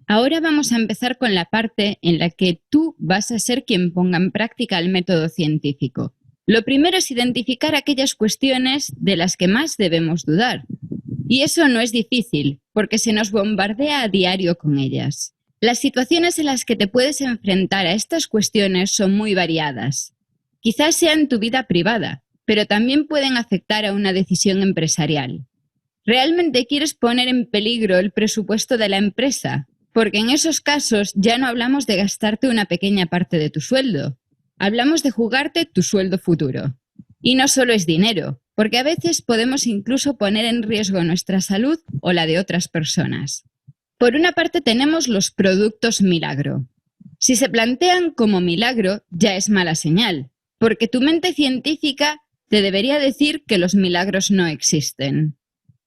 Ahora vamos a empezar con la parte en la que tú vas a ser quien ponga en práctica el método científico. Lo primero es identificar aquellas cuestiones de las que más debemos dudar. Y eso no es difícil, porque se nos bombardea a diario con ellas. Las situaciones en las que te puedes enfrentar a estas cuestiones son muy variadas. Quizás sea en tu vida privada, pero también pueden afectar a una decisión empresarial. ¿Realmente quieres poner en peligro el presupuesto de la empresa? Porque en esos casos ya no hablamos de gastarte una pequeña parte de tu sueldo. Hablamos de jugarte tu sueldo futuro. Y no solo es dinero, porque a veces podemos incluso poner en riesgo nuestra salud o la de otras personas. Por una parte tenemos los productos milagro. Si se plantean como milagro, ya es mala señal, porque tu mente científica te debería decir que los milagros no existen.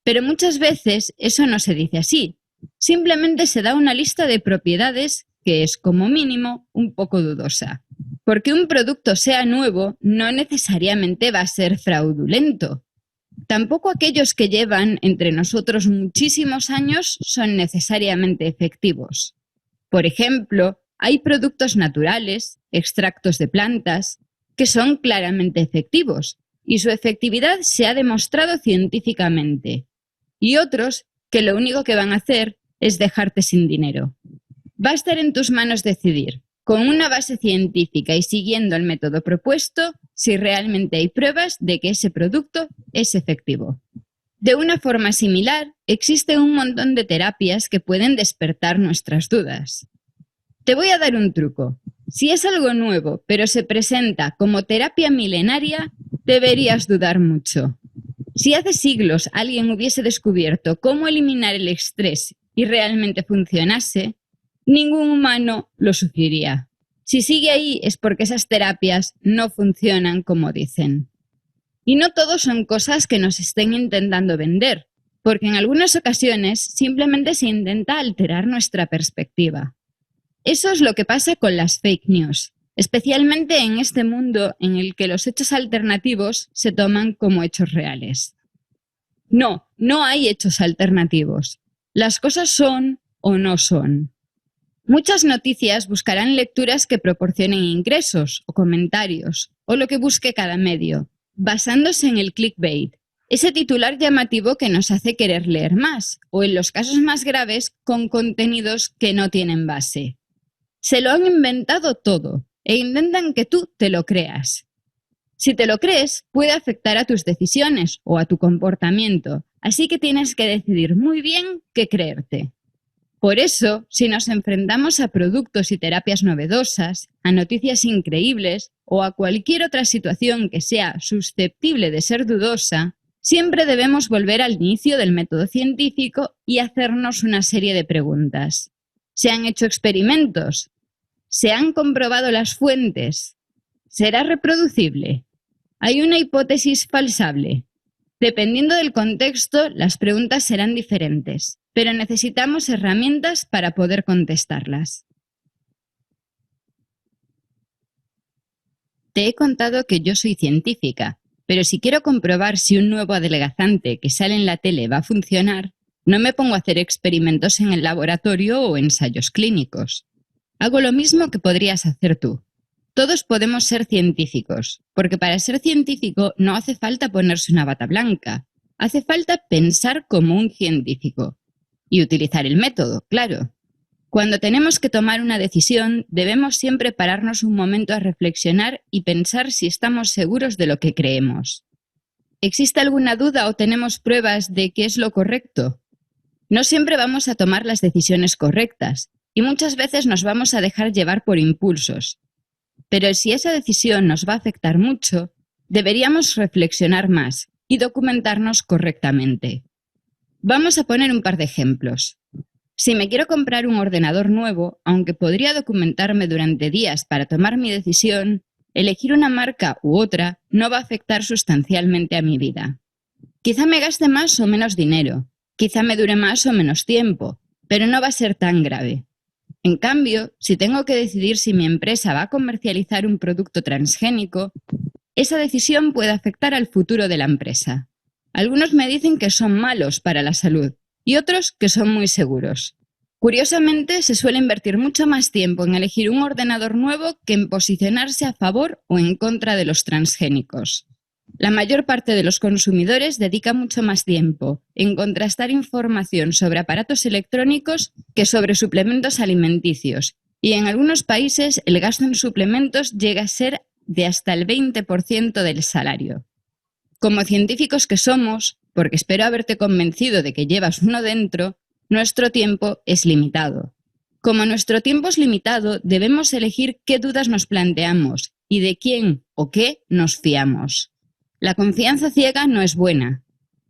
Pero muchas veces eso no se dice así. Simplemente se da una lista de propiedades que es, como mínimo, un poco dudosa. Porque un producto sea nuevo no necesariamente va a ser fraudulento. Tampoco aquellos que llevan entre nosotros muchísimos años son necesariamente efectivos. Por ejemplo, hay productos naturales, extractos de plantas, que son claramente efectivos y su efectividad se ha demostrado científicamente. Y otros que lo único que van a hacer es dejarte sin dinero. Va a estar en tus manos decidir, con una base científica y siguiendo el método propuesto, si realmente hay pruebas de que ese producto es efectivo. De una forma similar, existe un montón de terapias que pueden despertar nuestras dudas. Te voy a dar un truco. Si es algo nuevo, pero se presenta como terapia milenaria, deberías dudar mucho. Si hace siglos alguien hubiese descubierto cómo eliminar el estrés y realmente funcionase, ningún humano lo sugeriría. Si sigue ahí es porque esas terapias no funcionan como dicen. Y no todo son cosas que nos estén intentando vender, porque en algunas ocasiones simplemente se intenta alterar nuestra perspectiva. Eso es lo que pasa con las fake news, especialmente en este mundo en el que los hechos alternativos se toman como hechos reales. No, no hay hechos alternativos. Las cosas son o no son. Muchas noticias buscarán lecturas que proporcionen ingresos o comentarios, o lo que busque cada medio, basándose en el clickbait, ese titular llamativo que nos hace querer leer más, o en los casos más graves, con contenidos que no tienen base. Se lo han inventado todo e intentan que tú te lo creas. Si te lo crees, puede afectar a tus decisiones o a tu comportamiento, así que tienes que decidir muy bien qué creerte. Por eso, si nos enfrentamos a productos y terapias novedosas, a noticias increíbles o a cualquier otra situación que sea susceptible de ser dudosa, siempre debemos volver al inicio del método científico y hacernos una serie de preguntas. ¿Se han hecho experimentos? ¿Se han comprobado las fuentes? ¿Será reproducible? ¿Hay una hipótesis falsable? Dependiendo del contexto, las preguntas serán diferentes, pero necesitamos herramientas para poder contestarlas. Te he contado que yo soy científica, pero si quiero comprobar si un nuevo adelgazante que sale en la tele va a funcionar, no me pongo a hacer experimentos en el laboratorio o ensayos clínicos. Hago lo mismo que podrías hacer tú. Todos podemos ser científicos, porque para ser científico no hace falta ponerse una bata blanca, hace falta pensar como un científico. Y utilizar el método, claro. Cuando tenemos que tomar una decisión, debemos siempre pararnos un momento a reflexionar y pensar si estamos seguros de lo que creemos. ¿Existe alguna duda o tenemos pruebas de que es lo correcto? No siempre vamos a tomar las decisiones correctas, y muchas veces nos vamos a dejar llevar por impulsos. Pero si esa decisión nos va a afectar mucho, deberíamos reflexionar más y documentarnos correctamente. Vamos a poner un par de ejemplos. Si me quiero comprar un ordenador nuevo, aunque podría documentarme durante días para tomar mi decisión, elegir una marca u otra no va a afectar sustancialmente a mi vida. Quizá me gaste más o menos dinero, quizá me dure más o menos tiempo, pero no va a ser tan grave. En cambio, si tengo que decidir si mi empresa va a comercializar un producto transgénico, esa decisión puede afectar al futuro de la empresa. Algunos me dicen que son malos para la salud y otros que son muy seguros. Curiosamente, se suele invertir mucho más tiempo en elegir un ordenador nuevo que en posicionarse a favor o en contra de los transgénicos. La mayor parte de los consumidores dedica mucho más tiempo en contrastar información sobre aparatos electrónicos que sobre suplementos alimenticios, y en algunos países el gasto en suplementos llega a ser de hasta el 20% del salario. Como científicos que somos, porque espero haberte convencido de que llevas uno dentro, nuestro tiempo es limitado. Como nuestro tiempo es limitado, debemos elegir qué dudas nos planteamos y de quién o qué nos fiamos. La confianza ciega no es buena,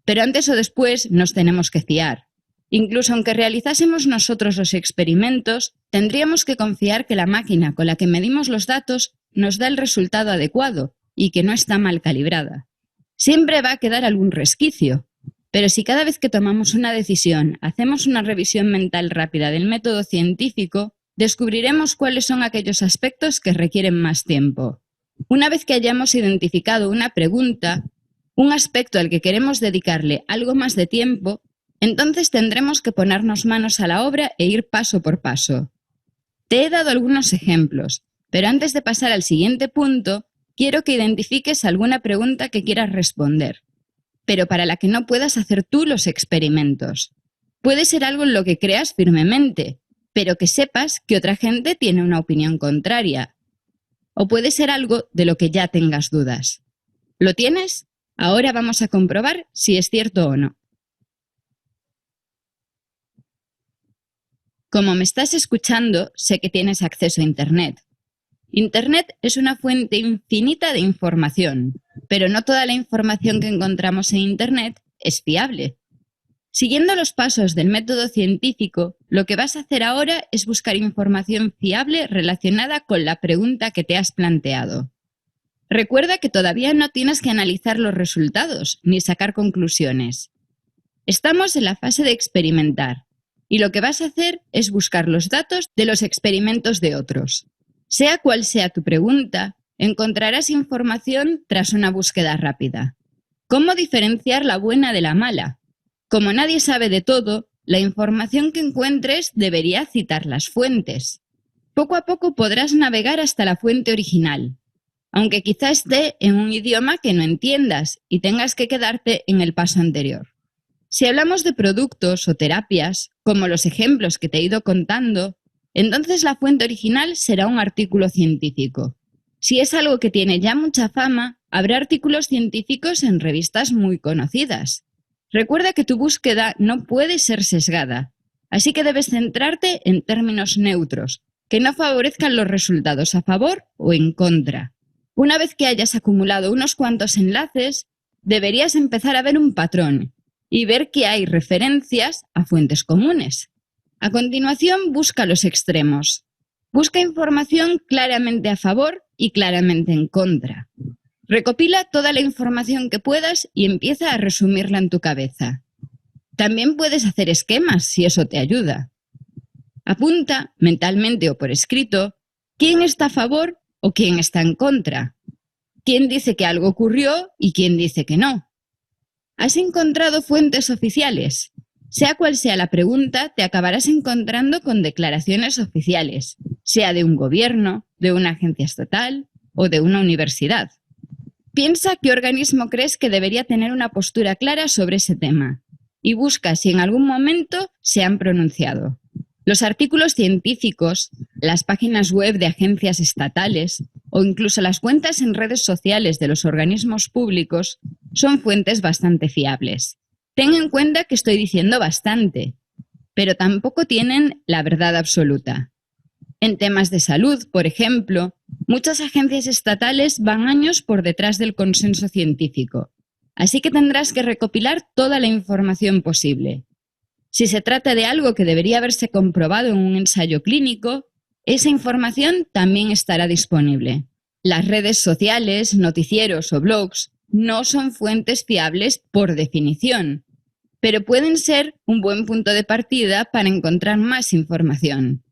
pero antes o después nos tenemos que fiar. Incluso aunque realizásemos nosotros los experimentos, tendríamos que confiar que la máquina con la que medimos los datos nos da el resultado adecuado y que no está mal calibrada. Siempre va a quedar algún resquicio, pero si cada vez que tomamos una decisión hacemos una revisión mental rápida del método científico, descubriremos cuáles son aquellos aspectos que requieren más tiempo. Una vez que hayamos identificado una pregunta, un aspecto al que queremos dedicarle algo más de tiempo, entonces tendremos que ponernos manos a la obra e ir paso por paso. Te he dado algunos ejemplos, pero antes de pasar al siguiente punto, quiero que identifiques alguna pregunta que quieras responder, pero para la que no puedas hacer tú los experimentos. Puede ser algo en lo que creas firmemente, pero que sepas que otra gente tiene una opinión contraria. O puede ser algo de lo que ya tengas dudas. ¿Lo tienes? Ahora vamos a comprobar si es cierto o no. Como me estás escuchando, sé que tienes acceso a Internet. Internet es una fuente infinita de información, pero no toda la información que encontramos en Internet es fiable. Siguiendo los pasos del método científico, lo que vas a hacer ahora es buscar información fiable relacionada con la pregunta que te has planteado. Recuerda que todavía no tienes que analizar los resultados ni sacar conclusiones. Estamos en la fase de experimentar, y lo que vas a hacer es buscar los datos de los experimentos de otros. Sea cual sea tu pregunta, encontrarás información tras una búsqueda rápida. ¿Cómo diferenciar la buena de la mala? Como nadie sabe de todo, la información que encuentres debería citar las fuentes. Poco a poco podrás navegar hasta la fuente original, aunque quizá esté en un idioma que no entiendas y tengas que quedarte en el paso anterior. Si hablamos de productos o terapias, como los ejemplos que te he ido contando, entonces la fuente original será un artículo científico. Si es algo que tiene ya mucha fama, habrá artículos científicos en revistas muy conocidas. Recuerda que tu búsqueda no puede ser sesgada, así que debes centrarte en términos neutros, que no favorezcan los resultados a favor o en contra. Una vez que hayas acumulado unos cuantos enlaces, deberías empezar a ver un patrón y ver que hay referencias a fuentes comunes. A continuación, busca los extremos. Busca información claramente a favor y claramente en contra. Recopila toda la información que puedas y empieza a resumirla en tu cabeza. También puedes hacer esquemas si eso te ayuda. Apunta, mentalmente o por escrito, quién está a favor o quién está en contra. Quién dice que algo ocurrió y quién dice que no. ¿Has encontrado fuentes oficiales? Sea cual sea la pregunta, te acabarás encontrando con declaraciones oficiales, sea de un gobierno, de una agencia estatal o de una universidad. Piensa qué organismo crees que debería tener una postura clara sobre ese tema y busca si en algún momento se han pronunciado. Los artículos científicos, las páginas web de agencias estatales o incluso las cuentas en redes sociales de los organismos públicos son fuentes bastante fiables. Ten en cuenta que estoy diciendo bastante, pero tampoco tienen la verdad absoluta. En temas de salud, por ejemplo, muchas agencias estatales van años por detrás del consenso científico, así que tendrás que recopilar toda la información posible. Si se trata de algo que debería haberse comprobado en un ensayo clínico, esa información también estará disponible. Las redes sociales, noticieros o blogs no son fuentes fiables por definición, pero pueden ser un buen punto de partida para encontrar más información.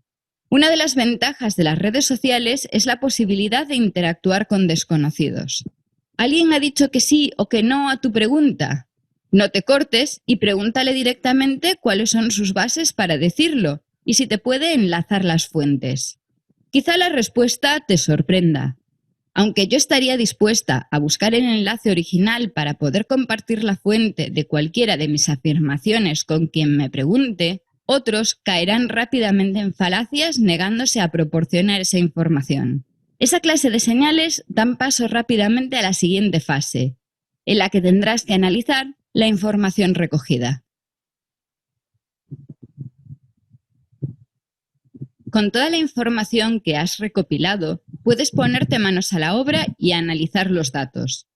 Una de las ventajas de las redes sociales es la posibilidad de interactuar con desconocidos. ¿Alguien ha dicho que sí o que no a tu pregunta? No te cortes y pregúntale directamente cuáles son sus bases para decirlo y si te puede enlazar las fuentes. Quizá la respuesta te sorprenda. Aunque yo estaría dispuesta a buscar el enlace original para poder compartir la fuente de cualquiera de mis afirmaciones con quien me pregunte, otros caerán rápidamente en falacias negándose a proporcionar esa información. Esa clase de señales dan paso rápidamente a la siguiente fase, en la que tendrás que analizar la información recogida. Con toda la información que has recopilado, puedes ponerte manos a la obra y analizar los datos.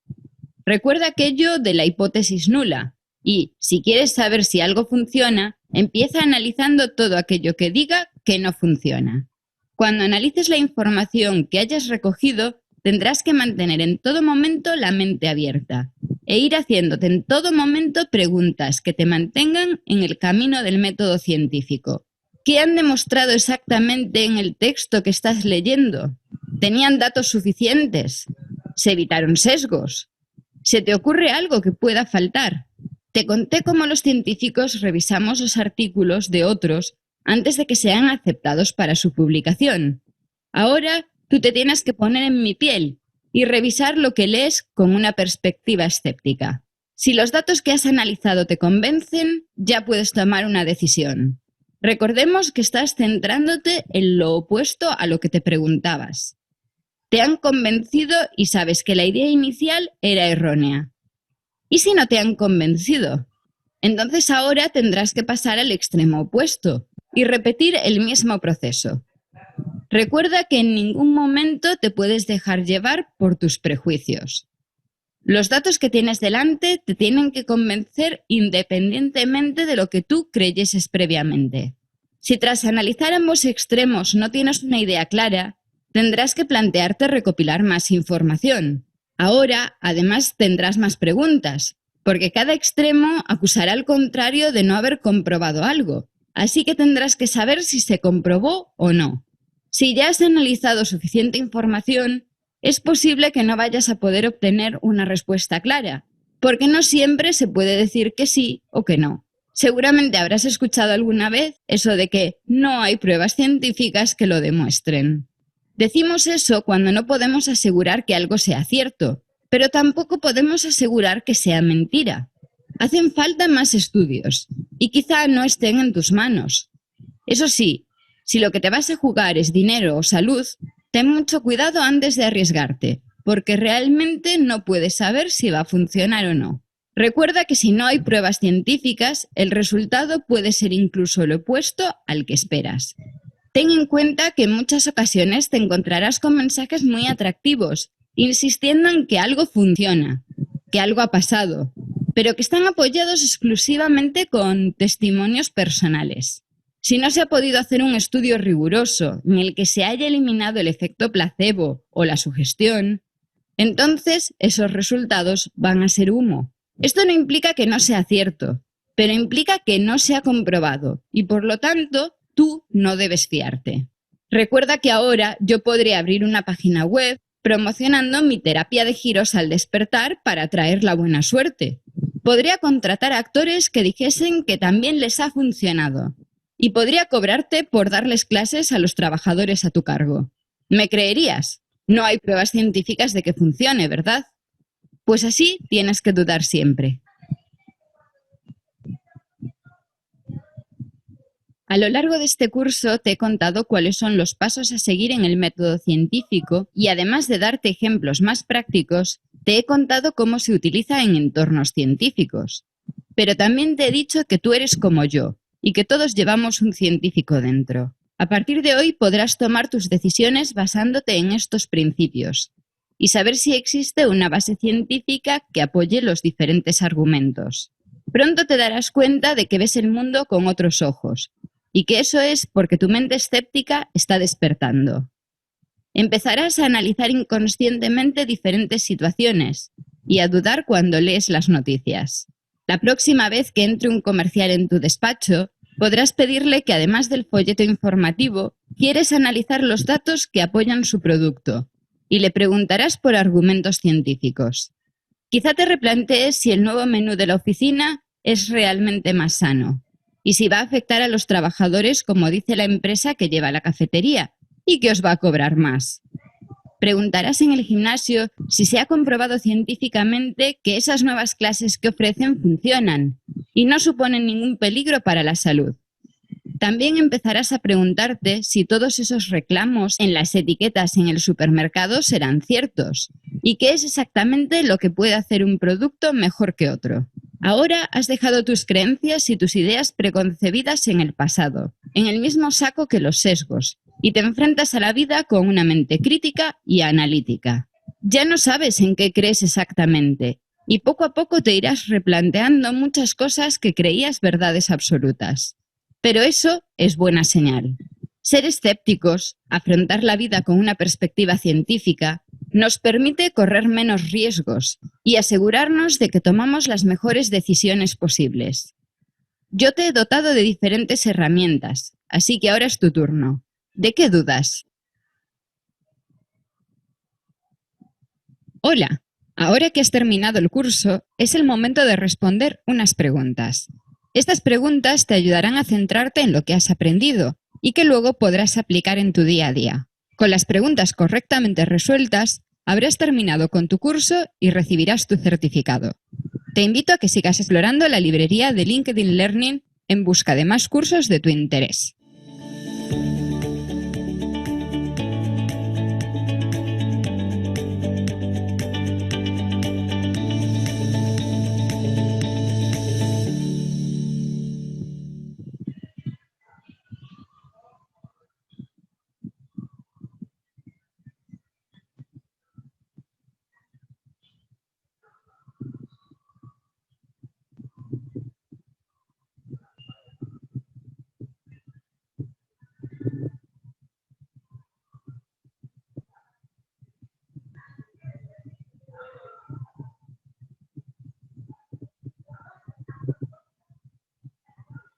Recuerda aquello de la hipótesis nula y, si quieres saber si algo funciona, empieza analizando todo aquello que diga que no funciona. Cuando analices la información que hayas recogido, tendrás que mantener en todo momento la mente abierta e ir haciéndote en todo momento preguntas que te mantengan en el camino del método científico. ¿Qué han demostrado exactamente en el texto que estás leyendo? ¿Tenían datos suficientes? ¿Se evitaron sesgos? ¿Se te ocurre algo que pueda faltar? Te conté cómo los científicos revisamos los artículos de otros antes de que sean aceptados para su publicación. Ahora tú te tienes que poner en mi piel y revisar lo que lees con una perspectiva escéptica. Si los datos que has analizado te convencen, ya puedes tomar una decisión. Recordemos que estás centrándote en lo opuesto a lo que te preguntabas. Te han convencido y sabes que la idea inicial era errónea. ¿Y si no te han convencido? Entonces ahora tendrás que pasar al extremo opuesto y repetir el mismo proceso. Recuerda que en ningún momento te puedes dejar llevar por tus prejuicios. Los datos que tienes delante te tienen que convencer independientemente de lo que tú creyeses previamente. Si tras analizar ambos extremos no tienes una idea clara, tendrás que plantearte recopilar más información. Ahora, además, tendrás más preguntas, porque cada extremo acusará al contrario de no haber comprobado algo, así que tendrás que saber si se comprobó o no. Si ya has analizado suficiente información, es posible que no vayas a poder obtener una respuesta clara, porque no siempre se puede decir que sí o que no. Seguramente habrás escuchado alguna vez eso de que no hay pruebas científicas que lo demuestren. Decimos eso cuando no podemos asegurar que algo sea cierto, pero tampoco podemos asegurar que sea mentira. Hacen falta más estudios, y quizá no estén en tus manos. Eso sí, si lo que te vas a jugar es dinero o salud, ten mucho cuidado antes de arriesgarte, porque realmente no puedes saber si va a funcionar o no. Recuerda que si no hay pruebas científicas, el resultado puede ser incluso lo opuesto al que esperas. Ten en cuenta que en muchas ocasiones te encontrarás con mensajes muy atractivos, insistiendo en que algo funciona, que algo ha pasado, pero que están apoyados exclusivamente con testimonios personales. Si no se ha podido hacer un estudio riguroso en el que se haya eliminado el efecto placebo o la sugestión, entonces esos resultados van a ser humo. Esto no implica que no sea cierto, pero implica que no se ha comprobado y por lo tanto tú no debes fiarte. Recuerda que ahora yo podría abrir una página web promocionando mi terapia de giros al despertar para atraer la buena suerte. Podría contratar a actores que dijesen que también les ha funcionado. Y podría cobrarte por darles clases a los trabajadores a tu cargo. ¿Me creerías? No hay pruebas científicas de que funcione, ¿verdad? Pues así tienes que dudar siempre. A lo largo de este curso te he contado cuáles son los pasos a seguir en el método científico y además de darte ejemplos más prácticos, te he contado cómo se utiliza en entornos científicos. Pero también te he dicho que tú eres como yo y que todos llevamos un científico dentro. A partir de hoy podrás tomar tus decisiones basándote en estos principios y saber si existe una base científica que apoye los diferentes argumentos. Pronto te darás cuenta de que ves el mundo con otros ojos y que eso es porque tu mente escéptica está despertando. Empezarás a analizar inconscientemente diferentes situaciones y a dudar cuando lees las noticias. La próxima vez que entre un comercial en tu despacho, podrás pedirle que además del folleto informativo, quieres analizar los datos que apoyan su producto y le preguntarás por argumentos científicos. Quizá te replantees si el nuevo menú de la oficina es realmente más sano y si va a afectar a los trabajadores como dice la empresa que lleva la cafetería y que os va a cobrar más. Preguntarás en el gimnasio si se ha comprobado científicamente que esas nuevas clases que ofrecen funcionan y no suponen ningún peligro para la salud. También empezarás a preguntarte si todos esos reclamos en las etiquetas en el supermercado serán ciertos y qué es exactamente lo que puede hacer un producto mejor que otro. Ahora has dejado tus creencias y tus ideas preconcebidas en el pasado, en el mismo saco que los sesgos, y te enfrentas a la vida con una mente crítica y analítica. Ya no sabes en qué crees exactamente, y poco a poco te irás replanteando muchas cosas que creías verdades absolutas. Pero eso es buena señal. Ser escépticos, afrontar la vida con una perspectiva científica, nos permite correr menos riesgos y asegurarnos de que tomamos las mejores decisiones posibles. Yo te he dotado de diferentes herramientas, así que ahora es tu turno. ¿De qué dudas? Hola, ahora que has terminado el curso, es el momento de responder unas preguntas. Estas preguntas te ayudarán a centrarte en lo que has aprendido y que luego podrás aplicar en tu día a día. Con las preguntas correctamente resueltas, habrás terminado con tu curso y recibirás tu certificado. Te invito a que sigas explorando la librería de LinkedIn Learning en busca de más cursos de tu interés.